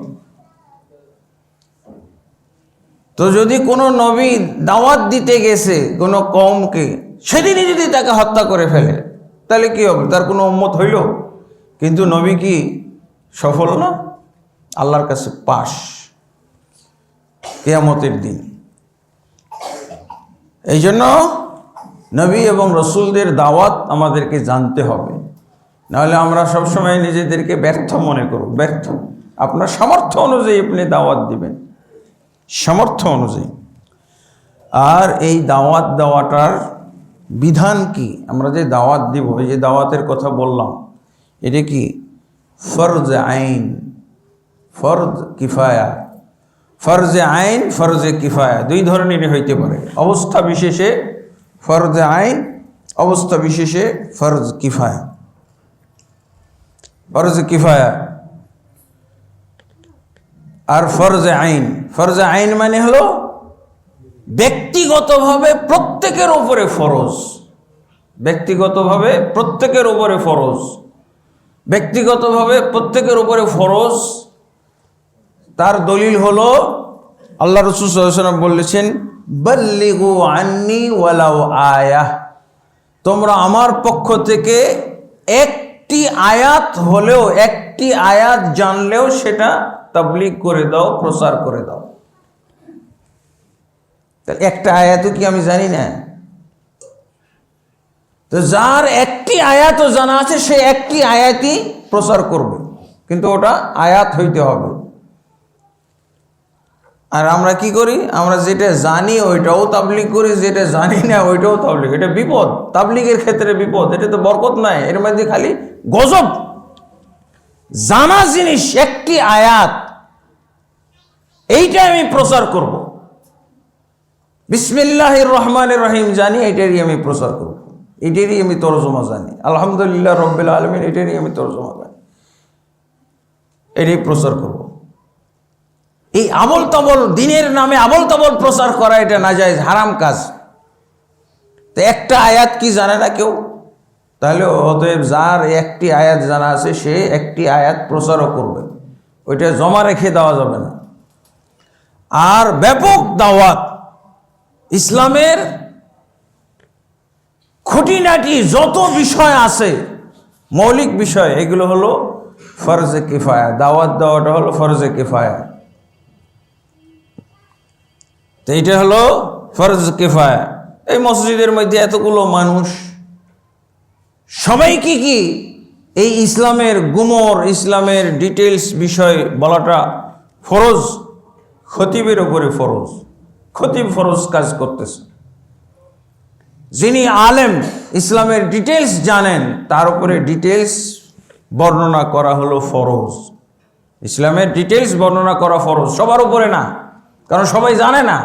S1: তো যদি কোনো নবী দাওয়াত দিতে গেছে কোনো কওমকে, সেদিনই যদি তাকে হত্যা করে ফেলে, তাহলে কি হবে? তার কোনো উম্মত হইল? কিন্তু নবী কি সফল না? আল্লাহর কাছে পাস কিয়ামতের দিন। এই জন্য নবী এবং রসুলদের দাওয়াত আমাদেরকে জানতে হবে, নাহলে আমরা সবসময় নিজেদেরকে ব্যর্থ মনে করব। আপনার সামর্থ্য অনুযায়ী আপনি দাওয়াত দিবেন, সামর্থ্য অনুযায়ী। আর এই দাওয়াত দেওয়াটার বিধান কি? আমরা যে দাওয়াত দিব, এই যে দাওয়াতের কথা বললাম, এটা কি ফরজ আইন, ফরজ কিফায়া? ফরজে আইন, ফরজে কিফায়া 2 ধরনেরই হইতে পারে। অবস্থা বিশেষে ফরজে আইন, অবস্থা বিশেষে ফরজ কিফায়া। ফরজে কিফায়া আর ফরজে আইন। ফরজে আইন মানে হলো ব্যক্তিগতভাবে প্রত্যেকের উপরে ফরজ, ব্যক্তিগতভাবে প্রত্যেকের উপরে ফরজ। তার দলিল হলো আল্লাহ রাসূল সাল্লাল্লাহু আলাইহি ওয়াসাল্লাম বলেছেন, বাল্লিগু আন্নি ওয়ালাউ আয়াহ, তোমরা আমার পক্ষ থেকে একটি আয়াত হলেও, একটি আয়াত জানলেও সেটা তাবলীগ করে দাও, প্রচার করে দাও। তাহলে একটা আয়াতও কি আমি জানি না? তো যার একটি আয়াতও জানা আছে, সে একটি আয়াতই প্রচার করবে, কিন্তু ওটা আয়াত হইতে হবে। আর আমরা কি করি? আমরা যেটা জানি ওইটাও তাবলীগ করি, যেটা জানি না ওইটাও তাবলীগ। এটা বিপদ, তাবলীগের ক্ষেত্রে বিপদ। এটা তো বরকত নাই, এর মধ্যে খালি গজব। জানা জিনিস একটি আয়াত, এইটা আমি প্রচার করব, বিসমিল্লাহির রহমানির রহিম জানি, এটারই আমি প্রচার করব, এটারই আমি তরজমা জানি, আলহামদুলিল্লাহ রব্বিল আলামিন এটারই আমি তরজমা জানি, এটাই প্রচার করব। এই আবল তাবল দিনের নামে আবল তাবল প্রচার করা এটা নাজায়েজ, হারাম কাজ। তো একটা আয়াত কি জানে না কেউ? তাহলে অতএব যার একটি আয়াত জানা আছে সে একটি আয়াত প্রচারও করবে, ওইটা জমা রেখে দেওয়া যাবে না। আর ব্যাপক দাওয়াত, ইসলামের খুঁটিনাটি যত বিষয় আছে, মৌলিক বিষয়, এগুলো হলো ফরজে কিফায়া। দাওয়াত দেওয়াটা হলো ফরজে কিফায়া। তো এইটা হলো ফরজ কিফায়া। এই মসজিদের মধ্যে এতগুলো মানুষ, সবাই কি এই ইসলামের গুমর, ইসলামের ডিটেলস বিষয় বলাটা ফরজ? খতিবের উপরে ফরজ, খতিব ফরজ কাজ করতেছে। যিনি আলেম, ইসলামের ডিটেলস জানেন, তার উপরে ডিটেলস বর্ণনা করা হলো ফরজ। ইসলামের ডিটেলস বর্ণনা করা ফরজ, সবার উপরে না, কারণ সবাই জানে না।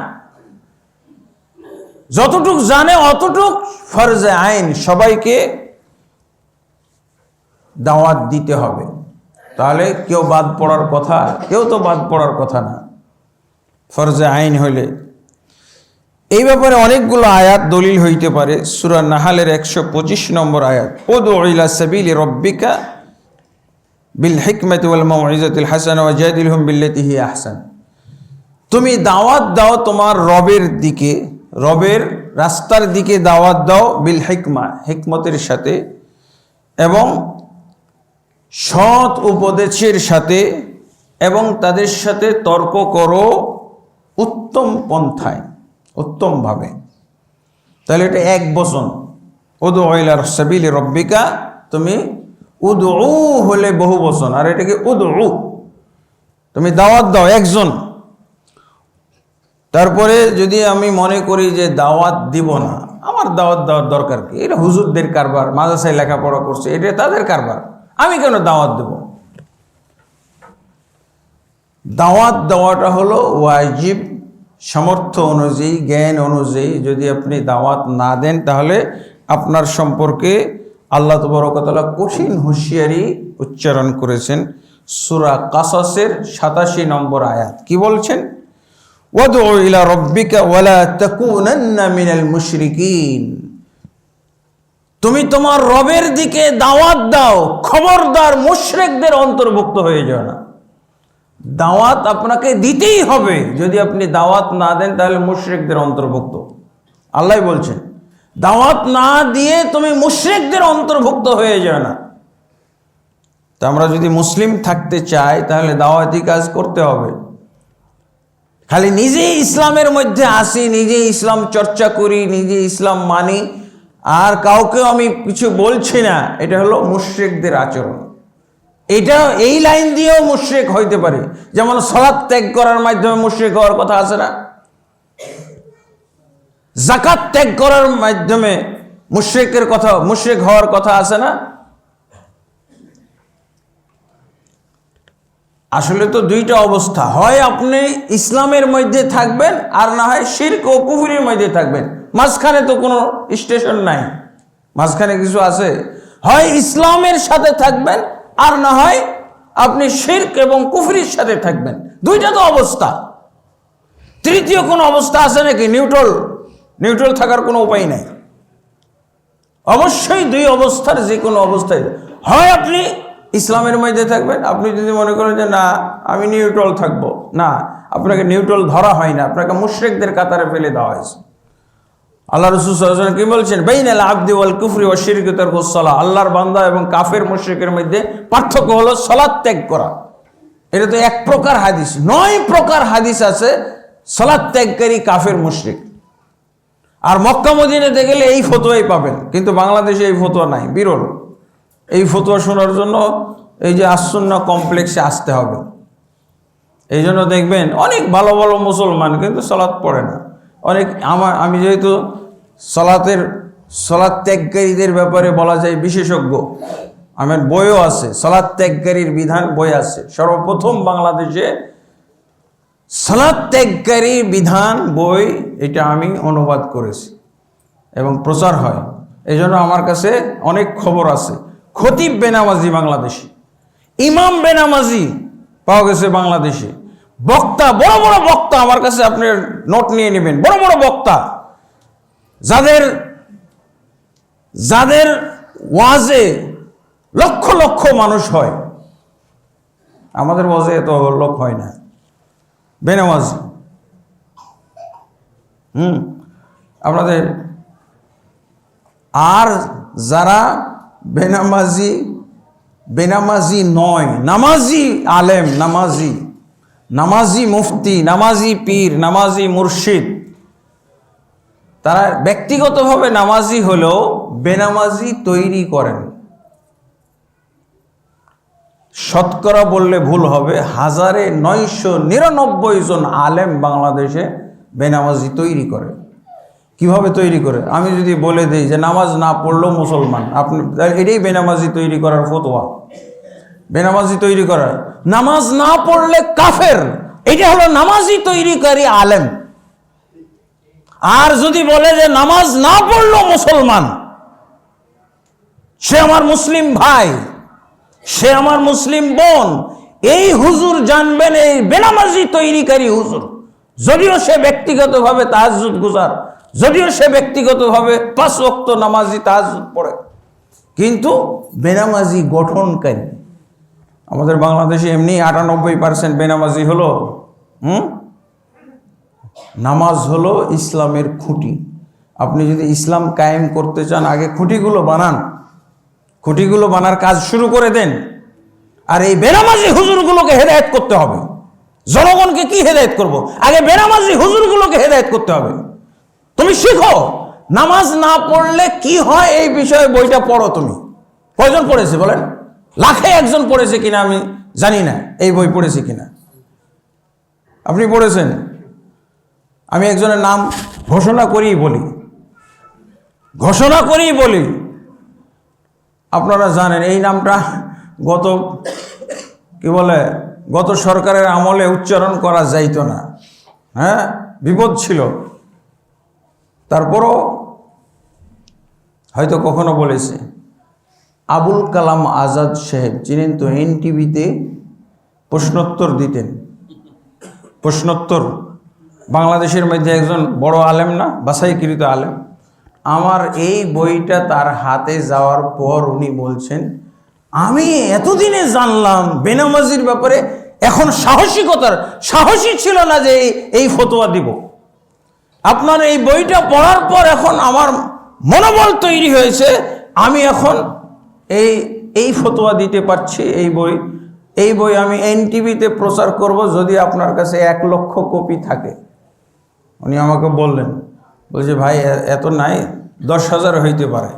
S1: যতটুক জানে অতটুক ফরজে আইন, সবাইকে দাওয়াত দিতে হবে। তাহলে কেউ বাদ পড়ার কথা? কেউ তো বাদ পড়ার কথা না ফরজে আইন হইলে। এই ব্যাপারে অনেকগুলো আয়াত দলিল হইতে পারে। সূরা নাহালের 125 নম্বর আয়াত, উদউ ইলা সাবিলি রব্বিকা বিল হিকমাতি ওয়াল মাউইজাতিল হাসানা ওয়াজাদিলহুম বিল্লাতি হিয়া আহসান। তুমি দাওয়াত দাও তোমার রবের দিকে, রবের রাস্তার দিকে দাওয়াত দাও, বিল হিকমা, হিকমতের সাথে, এবং সৎ উপদেশের সাথে, এবং তাদের সাথে তর্ক করো উত্তম পন্থায়, উত্তমভাবে। তাহলে এটা এক বচন, উদউ ইলা সাবিলি রব্বিকা। তুমি উদউ হলে বহু বচন, আর এটাকে উদউ, তুমি দাওয়াত দাও একজন। তারপরে যদি আমি মনে করি যে দাওয়াত দিব না, আমার দাওয়াত দেওয়ার দরকার কি? এটা হুজুরদের কারবার, মাদ্রাসায় লেখাপড়া করছে, এটা তাদের কারবার, আমি কেন দাওয়াত দেব? দাওয়াত দেওয়াটা হলো ওয়াজিব, সামর্থ্য অনুযায়ী, জ্ঞান অনুযায়ী। যদি আপনি দাওয়াত না দেন তাহলে আপনার সম্পর্কে আল্লাহ তাবারক ওয়া তাআলা কঠিন হুঁশিয়ারি উচ্চারণ করেছেন। সূরা কাসাসের 87 নম্বর আয়াত কি বলছেন? ওয়াদউ ইলা রাব্বিকা ওয়ালা তাকুনান্না মিনাল মুশরিকিন। তুমি তোমার রবের দিকে দাওয়াত দাও, খবরদার মুশরিকদের অন্তর্ভুক্ত হয়ে যাও না। দাওয়াত আপনাকে দিতেই হবে, যদি আপনি দাওয়াত না দেন তাহলে মুশরিকদের অন্তর্ভুক্ত। আল্লাহ বলছেন দাওয়াত না দিয়ে তুমি মুশরিকদের অন্তর্ভুক্ত হয়ে যাও না। তা আমরা যদি মুসলিম থাকতে চাই তাহলে দাওয়াতি কাজ করতে হবে। খালি নিজেই ইসলামের মধ্যে আসি, নিজে ইসলাম চর্চা করি, নিজে ইসলাম মানি, আর কাউকে আমি কিছু বলছি না, এটা হলো মুশরিকদের আচরণ। এটা এই লাইন দিয়েও মুশরিক হইতে পারে। যেমন সালাত ত্যাগ করার মাধ্যমে মুশরিক হওয়ার কথা আছে না? যাকাত ত্যাগ করার মাধ্যমে মুশরিক হওয়ার কথা আছে না? আসলে তো দুইটা অবস্থা, হয় আপনি ইসলামের মধ্যে থাকবেন, আর না হয় শিরক ও কুফরির মধ্যে থাকবেন। মাঝখানে তো কোনো স্টেশন নাই, মাঝখানে কিছু আছে? হয় ইসলামের সাথে থাকবেন, আর না হয় আপনি শিরক এবং কুফরির সাথে থাকবেন। দুইটা তো অবস্থা, তৃতীয় কোনো অবস্থা আছে নাকি? নিউট্রাল থাকার কোনো উপায় নাই। অবশ্যই দুই অবস্থার যে কোনো অবস্থায়, হয় আপনি ইসলামের মধ্যে থাকবেন, আপনি যদি মনে করেন যে না আমি নিউট্রাল থাকবো, না, আপনাকে নিউট্রাল ধরা হয় না, আপনাকে মুশরিকদের কাতারে ফেলে দেওয়া হয়েছে। আল্লাহ রাসূল সাল্লাল্লাহু আলাইহি ওয়াসাল্লাম কি বলছেন? বাইনাল আবদি ওয়াল কুফরি ওয়াশ শিরকি তারকুস সালাহ। আল্লাহর বান্দা এবং কাফের মুশরিকের মধ্যে পার্থক্য হলো সালাত ত্যাগ করা। এটা তো এক প্রকার হাদিস, 9 প্রকার হাদিস আছে সালাত ত্যাগকারী কাফের মুশরিক। আর মক্কা মদিনাতে গেলে এই ফতোয়াই পাবেন, কিন্তু বাংলাদেশে এই ফতোয়া নাই, বিরল। এই ফতোয়া শোনার জন্য এই যে আসুন্নাহ কমপ্লেক্সে আসতে হবে। এই জন্য দেখবেন অনেক ভালো ভালো মুসলমান কিন্তু সালাত পড়ে না। অনেক আমি যেহেতু সালাত ত্যাগকারীদের ব্যাপারে বলা যায় বিশেষজ্ঞ, আমার বইও আছে, সালাত ত্যাগকারীর বিধান বই আছে। সর্বপ্রথম বাংলাদেশে সালাত ত্যাগকারী বিধান বই, এটা আমি অনুবাদ করেছি এবং প্রচার হয়। এই জন্য আমার কাছে অনেক খবর আছে। খতিব বেনামাজি বাংলাদেশে, ইমাম বেনামাজি পাওয়া গেছে বাংলাদেশে, বক্তা, বড় বড় বক্তা আমার কাছে, আপনি নোট নিয়ে নেবেন, বড় বড় বক্তা যাদের ওয়াজে লক্ষ লক্ষ মানুষ হয়, আমাদের ওয়াজে এত লোক হয় না, বেনামাজি। আপনাদের আর যারা বেনামাজি নয়, নামাজি আলেম, নামাজি মুফতি, নামাজি পীর, নামাজি মুর্শিদ, তারা ব্যক্তিগতভাবে নামাজি হলেও বেনামাজি তৈরি করেন। শতকরা বললে ভুল হবে, 1999 জন আলেম বাংলাদেশে বেনামাজি তৈরি করে। কিভাবে তৈরি করে? আমি যদি বলে দিই যে নামাজ না পড়লেও মুসলমান, আপনি এটাই বেনামাজি তৈরি করার ফতোয়া। বেনামাজি তৈরি করা, নামাজ না পড়লে কাফের, এটা হলো নামাজি তৈরিকারী আলেম। আর যদি বলে যে নামাজ না পড়লেও মুসলমান, সে আমার মুসলিম ভাই, সে আমার মুসলিম বোন, এই হুজুর জানবেন এই বেনামাজি তৈরিকারী হুজুর। যদিও সে ব্যক্তিগতভাবে তাহাজ্জুদ গুজার, যদিও সে ব্যক্তিগতভাবে 5 ওয়াক্ত নামাজি তাহাজ্জুদ পড়ে, কিন্তু বেনামাজি গঠনকারী। আমাদের বাংলাদেশে এমনি 98% বেনামাজি হলো। নামাজ হলো ইসলামের খুঁটি। আপনি যদি ইসলাম কায়েম করতে চান, আগে খুঁটিগুলো বানান, খুঁটিগুলো বানার কাজ শুরু করে দেন। আর এই বেনামাজি হুজুরগুলোকে হেদায়েত করতে হবে। জনগণকে কি হেদায়েত করব? আগে বেনামাজি হুজুরগুলোকে হেদায়েত করতে হবে। তুমি শিখো নামাজ না পড়লে কি হয় এই বিষয়ে বইটা পড়ো। তুমি কয়জন পড়েছে বলেন? লাখে একজন পড়েছে কিনা আমি জানি না, এই বই পড়েছে কিনা। আপনি পড়েছেন? আমি একজনের নাম ঘোষণা করেই বলি, আপনারা জানেন এই নামটা গত সরকারের আমলে উচ্চারণ করা যাইত না, হ্যাঁ, বিপদ ছিল। তারপরও হয়তো কখনো বলেছে। আবুল কালাম আজাদ সাহেব, চিনেন তো? এনটিভিতে প্রশ্নোত্তর দিতেন। প্রশ্নোত্তর বাংলাদেশের মধ্যে একজন বড় আলেম না, বাছাইকৃত আলেম। আমার এই বইটা তার হাতে যাওয়ার পর উনি বলছেন, আমি এতদিনে জানলাম বেনামাজির ব্যাপারে, এখন সাহসী ছিল না যে এই ফতোয়া দিব। আপনার এই বইটা পড়ার পর এখন আমার মনোবল তৈরি হয়েছে, আমি এখন এই ফতোয়া দিতে পারছি। এই বই আমি এনটিভিতে প্রচার করব যদি আপনার কাছে 1 লক্ষ কপি থাকে। উনি আমাকে বলছে ভাই এত নাই, 10,000 হইতে পারে।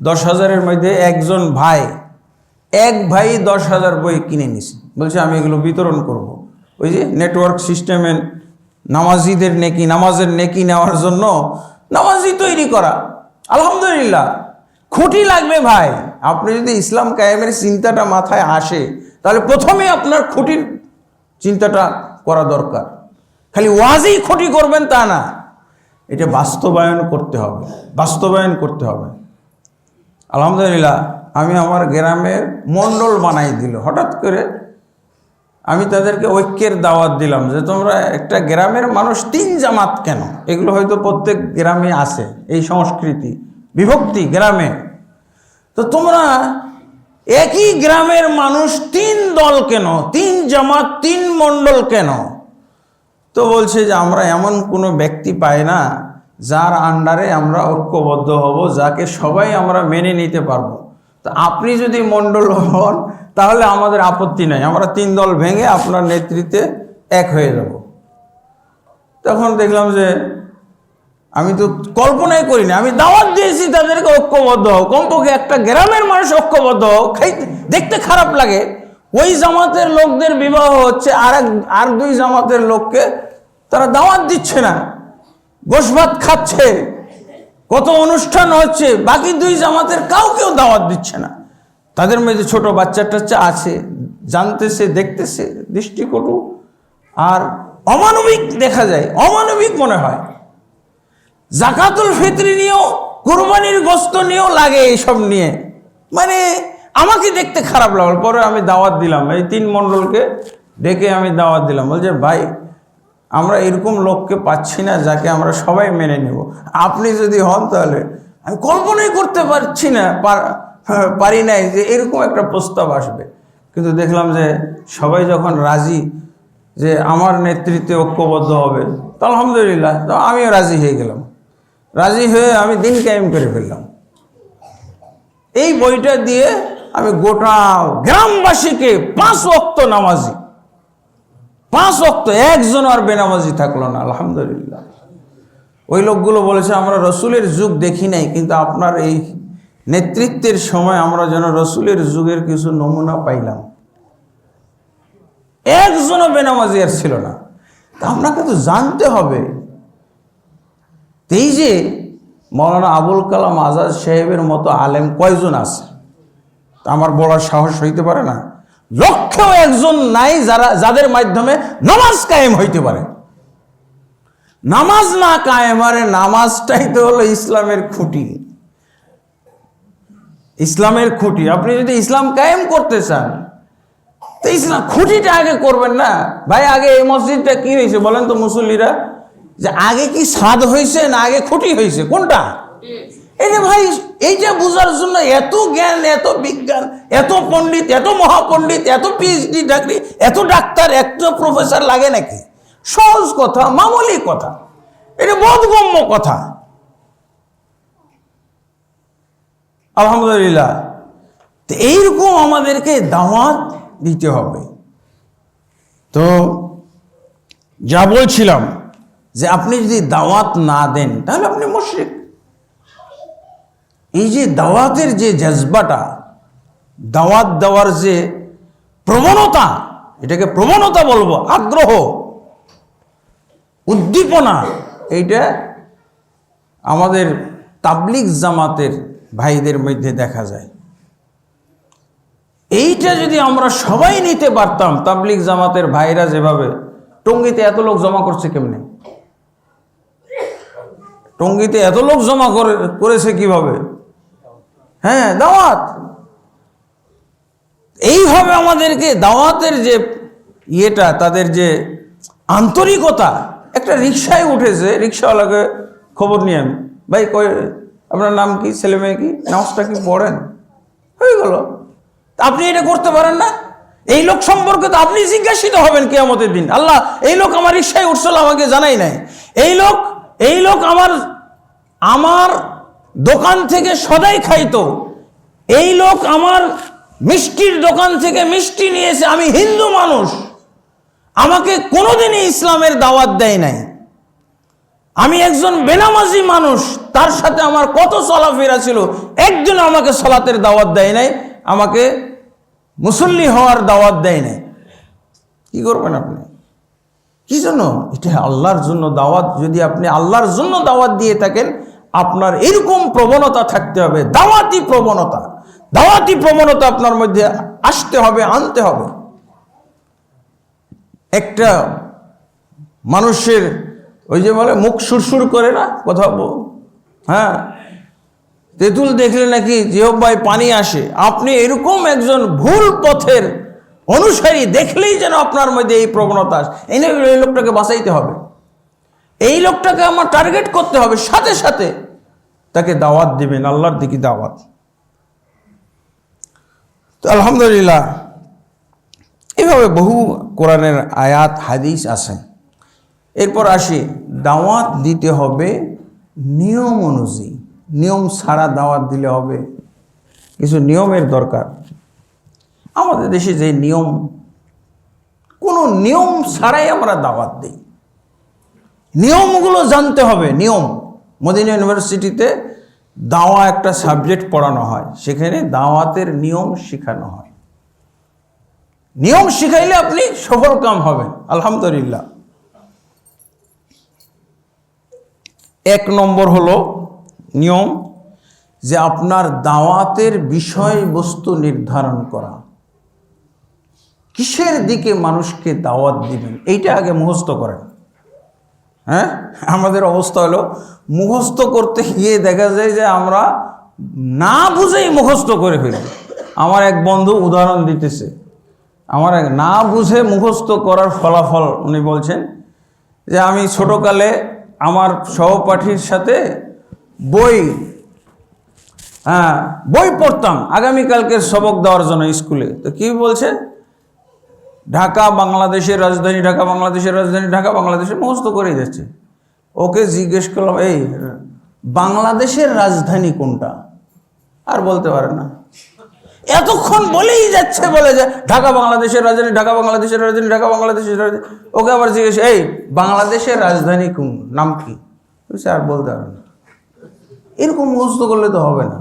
S1: 10,000-এর মধ্যে একজন ভাই 10,000 বই কিনে নিছে, বলছে আমি এগুলো বিতরণ করব। ওই যে নেটওয়ার্ক সিস্টেমে নামাজের নেকি নেওয়ার জন্য নামাজি তৈরি করা। আলহামদুলিল্লাহ, খুঁটি লাগবে ভাই। আপনি যদি ইসলাম কায়েমের চিন্তাটা মাথায় আসে, তাহলে প্রথমে আপনার খুঁটির চিন্তাটা করা দরকার। খালি ওয়াজেই খুঁটি করবেন তা না, এটা বাস্তবায়ন করতে হবে। আলহামদুলিল্লাহ, আমি আমার গ্রামের মণ্ডল বানাই দিল হঠাৎ করে। আমি তাদেরকে ঐক্যের দাওয়াত দিলাম যে তোমরা একটা গ্রামের মানুষ 3 জামাত কেন? এগুলো হয়তো প্রত্যেক গ্রামে আছে, এই সংস্কৃতি বিভক্তি গ্রামে। তো তোমরা একই গ্রামের মানুষ 3 দল কেন, 3 জামাত, 3 মণ্ডল কেন? তো বলছে যে আমরা এমন কোনো ব্যক্তি পাই না যার আন্ডারে আমরা ঐক্যবদ্ধ হব, যাকে সবাই আমরা মেনে নিতে পারবো। তো আপনি যদি মণ্ডল হন তাহলে আমাদের আপত্তি নাই, আমরা 3 দল ভেঙে আপনার নেতৃত্বে এক হয়ে যাব। তখন দেখলাম যে আমি তো কল্পনাই করিনি, আমি দাওয়াত দিয়েছি তাদেরকে ঐক্যবদ্ধ হোক, কমপক্ষে একটা গ্রামের মানুষ ঐক্যবদ্ধ হোক। দেখতে খারাপ লাগে, ওই জামাতের লোকদের বিবাহ হচ্ছে, আর দুই জামাতের লোককে তারা দাওয়াত দিচ্ছে না, গোশভাত খাচ্ছে, কত অনুষ্ঠান হচ্ছে, বাকি দুই জামাতের কাউকেও দাওয়াত দিচ্ছে না। তাদের মধ্যে ছোট বাচ্চা টাচ্চা আছে, জানতেছে, দেখতেছে, দৃষ্টিকটু আর অমানবিক দেখা যায়, অমানবিক মনে হয়। জাকাতুল ফিতরি নিয়েও, কুরবানির গোশত নিয়েও লাগে, এইসব নিয়ে মানে আমাকে দেখতে খারাপ লাগল। পরে আমি দাওয়াত দিলাম, এই 3 মণ্ডলকে ডেকে আমি দাওয়াত দিলাম, বলছে ভাই আমরা এরকম লোককে পাচ্ছি না যাকে আমরা সবাই মেনে নেব, আপনি যদি হন তাহলে। আমি কল্পনাই করতে পারি নাই যে এরকম একটা প্রস্তাব আসবে। কিন্তু দেখলাম যে সবাই যখন রাজি যে আমার নেতৃত্বে ঐক্যবদ্ধ হবে, তো আলহামদুলিল্লাহ, তো আমিও রাজি হয়ে গেলাম। রাজি হয়ে আমি দিন কায়েম করে ফেললাম। এই বইটা দিয়ে আমি গোটা গ্রামবাসীকে 5 ওয়াক্ত নামাজি, 5 ওয়াক্ত, একজন আর বেনামাজি থাকলো না, আলহামদুলিল্লাহ। ওই লোকগুলো বলেছে আমরা রসুলের যুগ দেখি নাই, কিন্তু আপনার এই নেতৃত্বের সময় আমরা যেন রসুলের যুগের কিছু নমুনা পাইলাম। একজনও বেনামাজি আর ছিল না। তা আপনাকে তো জানতে হবে, এই যে মৌলানা আবুল কালাম আজাদ সাহেবের মতো আলেম কয়জন আছে, তা আমার বলার সাহস হইতে পারে না। লক্ষেও একজন নাই যাদের মাধ্যমে নামাজ কায়েম হইতে পারে। নামাজ না কায়েম, আরে নামাজটাই তো হলো ইসলামের খুঁটি, ইসলামের খুঁটি। আপনি যদি ইসলাম কায়েম করতে চান তো ইসলাম খুঁটিটা আগে করবেন না ভাই। আগে এই মসজিদটা কি হয়েছে বলেন তো মুসল্লিরা, যে আগে কি ছাদ হয়েছে না আগে খুঁটি হয়েছে, কোনটা? এই যে ভাই, এইটা বোঝার জন্য এত জ্ঞান, এত বিজ্ঞান, এত পণ্ডিত, এত মহাপণ্ডিত, এত পিএইচডি ডাক্তার, এত ডাক্তার, এত প্রফেসর লাগে নাকি? সহজ কথা, মামুলি কথা, এটা বোধগম্য কথা। আলহামদুলিল্লাহ। তো এইরকম আমাদেরকে দাওয়াত দিতে হবে। তো যা বলছিলাম যে আপনি যদি দাওয়াত না দেন তাহলে আপনি মুশরিক। এই যে দাওয়াতের যে জজবাটা, দাওয়াত দেওয়ার যে প্রবণতা, এটাকে প্রবণতা বলবো, আগ্রহ, উদ্দীপনা, এইটা আমাদের তাবলিগ জামাতের ভাইদের মধ্যে দেখা যায়। এইটা যদি আমরা সবাই নিতে পারতাম, তাবলিগ জামাতের ভাইরা যেভাবে টঙ্গীতে এত লোক জমা করছে, কেমনে টঙ্গীতে এত লোক জমা করেছে কিভাবে? হ্যাঁ, দাওয়াত। এইভাবে আমাদেরকে দাওয়াতের যে ইয়েটা, তাদের যে আন্তরিকতা। একটা রিক্সায় উঠেছে, রিক্সাওয়ালাকে খবর নিয়ে আমি, ভাই আপনার নাম কি, ছেলে মেয়ে কি, নামাজটা কি পড়েন? হয়ে গেল। আপনি এটা করতে পারেন না? এই লোক সম্পর্কে তো আপনি জিজ্ঞাসিত হবেন কিয়ামতের দিন। আল্লাহ, এই লোক আমার রিক্সায় উঠছিল, আমাকে জানাই নাই। এই লোক আমার দোকান থেকে সদাই খাইতো, এই লোক আমার মিষ্টির দোকান থেকে মিষ্টি নিয়েছে, আমি হিন্দু মানুষ, আমাকে কোনোদিনই ইসলামের দাওয়াত দেয় নাই, আমি একজন বেনামাজি মানুষ, তার সাথে আমার কত চলাফেরা ছিল, একজন আমাকে সালাতের দাওয়াত দেয় নাই, আমাকে মুসল্লি হওয়ার দাওয়াত দেয় নাই। কি করবেন আপনি? কি জন্য? এটা আল্লাহর জন্য দাওয়াত। যদি আপনি আল্লাহর জন্য দাওয়াত দিয়ে থাকেন, আপনার এরকম প্রবণতা থাকতে হবে, দাওয়াতি প্রবণতা আপনার মধ্যে আসতে হবে, আনতে হবে। একটা মানুষের ওই যে বলে মুখ সুরসুর করে না, কথা হ্যাঁ, তেঁতুল দেখলে নাকি জিহ্বায় পানি আসে। আপনি এরকম একজন ভুল পথের অনুসারী দেখলেই যেন আপনার মধ্যে এই প্রবণতা আসে। এই লোকটাকে বাঁচাইতে হবে, এই লোকটাকে আমার টার্গেট করতে হবে, সাথে সাথে তাকে দাওয়াত দিবেন, আল্লাহর দিকে দাওয়াত। তো আলহামদুলিল্লাহ, এভাবে বহু কোরআনের আয়াত হাদিস আছে। এরপর আসি, দাওয়াত দিতে হবে নিয়ম অনুযায়ী। নিয়ম ছাড়া দাওয়াত দিলে হবে? কিছু নিয়মের দরকার। আমাদের দেশে যে নিয়ম, কোনো নিয়ম ছাড়াই আমরা দাওয়াত দিই। নিয়মগুলো জানতে হবে। নিয়ম, মদিনা ইউনিভার্সিটিতে দাওয়া একটা সাবজেক্ট পড়ানো হয়, সেখানে দাওয়াতের নিয়ম শেখানো হয়। নিয়ম শিখাইলে আপনি সফল কাম হবেন আলহামদুলিল্লাহ। 1 নম্বর হলো নিয়ম যে আপনার দাওয়াতের বিষয়বস্তু নির্ধারণ করা। কিসের দিকে মানুষকে দাওয়াত দিবেন এইটা আগে মুখস্থ করেন। হ্যাঁ, আমাদের অবস্থা হলো মুখস্থ করতে গিয়ে দেখা যায় যে আমরা না বুঝেই মুখস্থ করে ফেলি। আমার এক বন্ধু উদাহরণ দিতেছে, আমার এক না বুঝে মুখস্থ করার ফলাফল উনি বলছেন যে আমি ছোটকালে আমার সহপাঠীর সাথে বই পড়তাম আগামীকালকের সবক দেওয়ার জন্য স্কুলে। তো কি বলছে, ঢাকা বাংলাদেশের রাজধানী, ঢাকা বাংলাদেশের রাজধানী, ঢাকা বাংলাদেশের মুখস্থ করেই যাচ্ছে। ওকে জিজ্ঞেস করলাম, এই বাংলাদেশের রাজধানী কোনটা? আর বলতে পারে না, এতক্ষণ বলেই যাচ্ছে, বলে যে ঢাকা বাংলাদেশের রাজধানী, ঢাকা বাংলাদেশের রাজধানী, ঢাকা বাংলাদেশের রাজধানী। ওকে আবার জিজ্ঞেস, এই বাংলাদেশের রাজধানী কোন, নাম কি? আর বলতে পারে না। এরকম মুখস্থ করলে তো হবে না,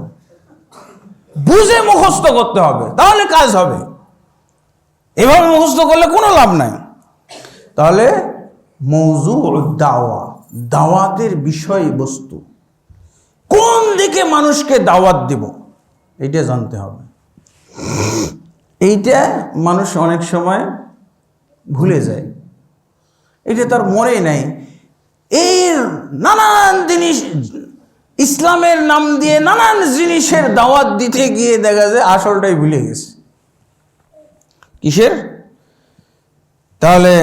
S1: বুঝে মুখস্থ করতে হবে, তাহলে কাজ হবে। এভাবে মুখস্থ করলে কোনো লাভ নাই। তাহলে মৌজু দাওয়া, দাওয়াতের বিষয়বস্তু, কোন দিকে মানুষকে দাওয়াত দিব এইটা জানতে হবে। এইটা মানুষ অনেক সময় ভুলে যায়, এটা তার মনে নাই। এই নানান জিনিস, ইসলামের নাম দিয়ে নানান জিনিসের দাওয়াত দিতে গিয়ে দেখা যায় আসলটাই ভুলে গেছে। কিসের? তাহলে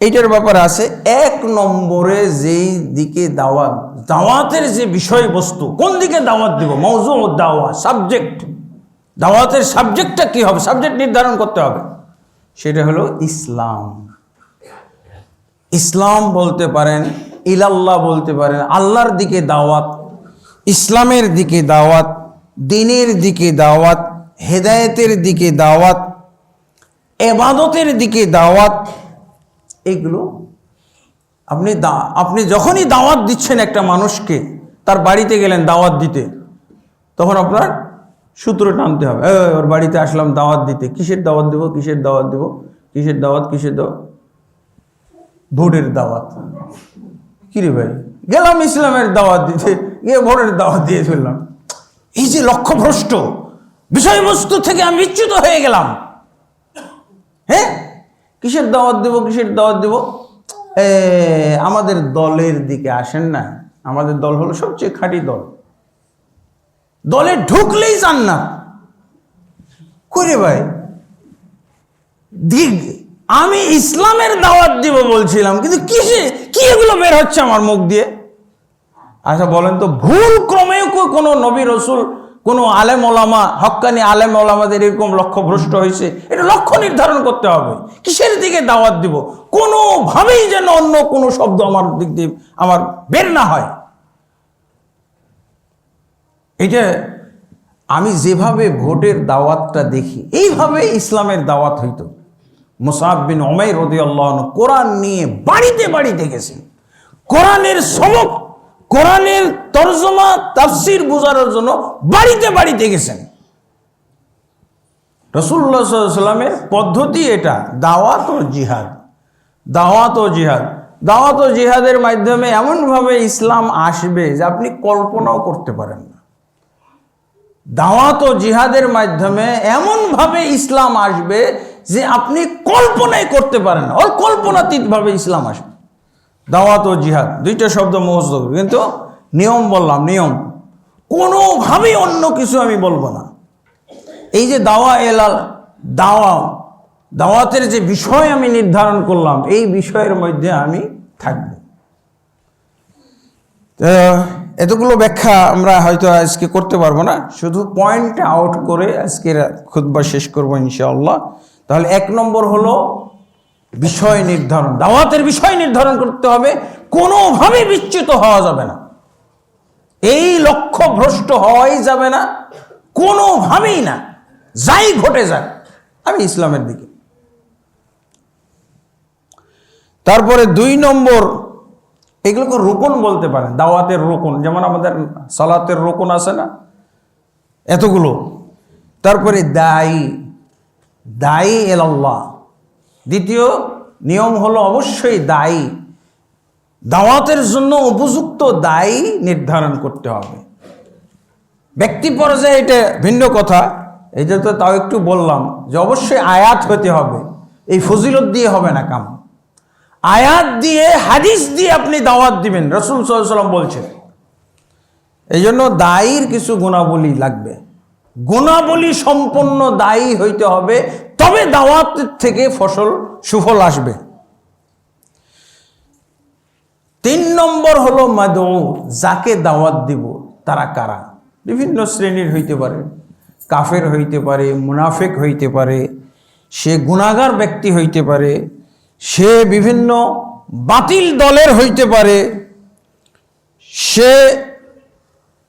S1: এইটার ব্যাপার আছে। 1 নম্বরে যেই দিকে দাওয়াত, দাওয়াতের যে বিষয়বস্তু, কোন দিকে দাওয়াত দিব, মৌজু দাওয়া, সাবজেক্ট, দাওয়াতের সাবজেক্টটা কি হবে, সাবজেক্ট নির্ধারণ করতে হবে। সেটা হলো ইসলাম। ইসলাম বলতে পারেন, ইলাল্লাহ বলতে পারেন, আল্লাহর দিকে দাওয়াত, ইসলামের দিকে দাওয়াত, দ্বীনের দিকে দাওয়াত, হেদায়েতের দিকে দাওয়াত, ইবাদতের দিকে দাওয়াত। এগুলো আপনি যখনই দাওয়াত দিচ্ছেন একটা মানুষকে, তার বাড়িতে গেলেন দাওয়াত দিতে, তখন আপনার সূত্র টানতে হবে। ওর বাড়িতে আসলাম দাওয়াত দিতে, কিসের দাওয়াত দেব, কিসের দাওয়াত দেব, কিসের দাওয়াত, কিসের দাওয়াত? ভোটের দাওয়াত। কিরে ভাই, গেলাম ইসলামের দাওয়াত দিতে, গিয়ে ভোটের দাওয়াত দিয়ে ফেললাম। এই যে লক্ষ্যভ্রষ্ট, বিষয়বস্তু থেকে আমি বিচ্যুত হয়ে গেলাম। হ্যাঁ, কিসের দাওয়াত দেব, কিসের দাওয়াত দেব? আমাদের দলের দিকে আসেন না। আমাদের দল হলো সবচেয়ে খাঁটি দল, দলে ঢুকলেই জান্নাত। করে ভাই, আমি ইসলামের দাওয়াত দিব বলছিলাম, কিন্তু কি এগুলো বের হচ্ছে আমার মুখ দিয়ে? আচ্ছা বলেন তো, ভুল ক্রমেও কোনো নবী রসুল, কোনো আলেম ওলামা, হক্কানি আলেম ওলামাদের এরকম লক্ষ্যভ্রষ্ট হয়েছে? এটা লক্ষ্য নির্ধারণ করতে হবে, কিসের দিকে দাওয়াত দিব। কোনোভাবেই যেন অন্য কোনো শব্দ আমার দিক দিয়ে আমার বের না হয়। এটা আমি যেভাবে ভোটের দাওয়াতটা দেখি, এইভাবে ইসলামের দাওয়াত হইতো। মুসআব বিন উমাইর রাদিয়াল্লাহু আনহু কোরআন নিয়ে বাড়িতে বাড়িতে গেছেন, কোরআনের সবক, কোরআনের তরজমা তাফসীর বোঝানোর জন্য বাড়িতে বাড়িতে গেছেন। রাসূলুল্লাহ সাল্লাল্লাহু আলাইহি ওয়াসাল্লামের পদ্ধতি এটা, দাওয়াত ও জিহাদ, দাওয়াত ও জিহাদ। দাওয়াত ও জিহাদের মাধ্যমে এমনভাবে ইসলাম আসবে যে আপনি কল্পনাও করতে পারেন না। দাওয়াত ও জিহাদের মাধ্যমে এমনভাবে ইসলাম আসবে যে আপনি কল্পনাই করতে পারেন না, ওর কল্পনাতীতভাবে ইসলাম আসবে। দাওয়াত ও জিহাদ দুইটা শব্দ মুখস্থ করবে, কিন্তু নিয়ম বললাম, নিয়ম কোনোভাবেই অন্য কিছু আমি বলবো না। এই যে দাওয়াতের যে বিষয় আমি নির্ধারণ করলাম, এই বিষয়ের মধ্যে আমি থাকব। এতগুলো ব্যাখ্যা আমরা হয়তো আজকে করতে পারবো না, শুধু পয়েন্ট আউট করে আজকের খুতবা শেষ করবো ইনশাআল্লাহ। তাহলে 1 নম্বর হলো বিষয় নির্ধারণ, দাওয়াতের বিষয় নির্ধারণ করতে হবে, কোনোভাবে বিচ্যুত হওয়া যাবে না, এই লক্ষ্য ভ্রষ্ট হওয়াই যাবে না, কোনোভাবেই না, যাই ঘটে যাক আমি ইসলামের দিকে। তারপরে 2 নম্বর, এগুলোকে রুকন বলতে পারেন, দাওয়াতের রুকন, যেমন আমাদের সালাতের রুকন আছে না, এতগুলো। তারপরে দায়ী,
S2: দায়ী ইলাল্লাহ। দ্বিতীয় নিয়ম হলো অবশ্যই দায়ী, দাওয়াতের জন্য উপযুক্ত দায়ী নির্ধারণ করতে হবে। ব্যক্তি পর্যায়ে এটা ভিন্ন কথা, এটা তো তাও একটু বললাম যে অবশ্যই আয়াত হতে হবে, এই ফজিলত দিয়ে হবে না কাম। আয়াত দিয়ে হাদিস দিয়ে আপনি দাওয়াত দিবেন, রাসূল সাল্লাল্লাহু আলাইহি ওয়াসাল্লাম বলছেন। এই জন্য দায়ীর কিছু গুণাবলী লাগবে, গুণাবলী সম্পন্ন দায়ী হইতে হবে, তবে দাওয়াতের থেকে সুফল আসবে। 3 নম্বর হলো মাদউ, যাকে দাওয়াত দিব তারা কারা? বিভিন্ন শ্রেণীর হইতে পারে, কাফের হইতে পারে, মুনাফিক হইতে পারে, সে গুনাহগার ব্যক্তি হইতে পারে, সে বিভিন্ন বাতিল দলের হইতে পারে, সে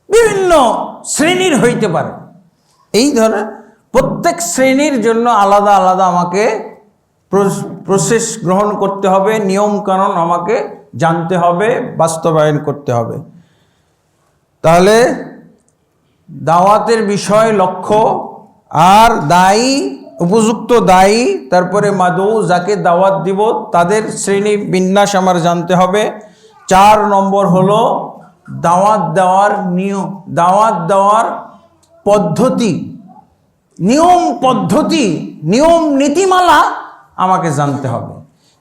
S2: বিভিন্ন শ্রেণীর হইতে পারে। এই ধরনের প্রত্যেক শ্রেণীর জন্য আলাদা আলাদা আমাকে প্রসেস গ্রহণ করতে হবে, নিয়ম কানুন আমাকে জানতে হবে, বাস্তবায়ন করতে হবে। তাহলে দাওয়াতের বিষয় লক্ষ্য, আর দায়ী, উপযুক্ত দায়ী, তারপরে মাদউ, যাকে দাওয়াত দিব তাদের শ্রেণী বিন্যাস আমার জানতে হবে। 4 নম্বর হলো দাওয়াত দেওয়ার নিয়ম, দাওয়াত দেওয়ার পদ্ধতি, নিয়ম পদ্ধতি, নিয়ম নীতিমালা আমাকে জানতে হবে।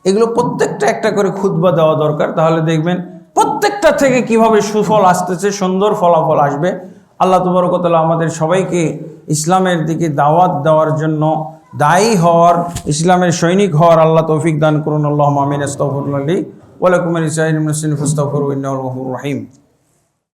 S2: এগুলো প্রত্যেকটা একটা করে খুতবা দেওয়া দরকার, তাহলে দেখবেন প্রত্যেকটা থেকে কিভাবে সুফল আসতেছে, সুন্দর ফলাফল আসবে। আল্লাহ তাবারক ওয়া তাআলা আমাদের সবাইকে ইসলামের দিকে দাওয়াত দেওয়ার জন্য দায়ী হওয়ার, ইসলামের সৈনিক হওয়ার আল্লাহ তৌফিক দান করুন। আল্লাহুম্মা আমিন। আস্তাগফিরুল্লাহ লি ওয়া লাকুম ওয়া লিসাইরিল মুসলিমিন ফাস্তাগফিরুহু ইন্নাহু হুর রহিম।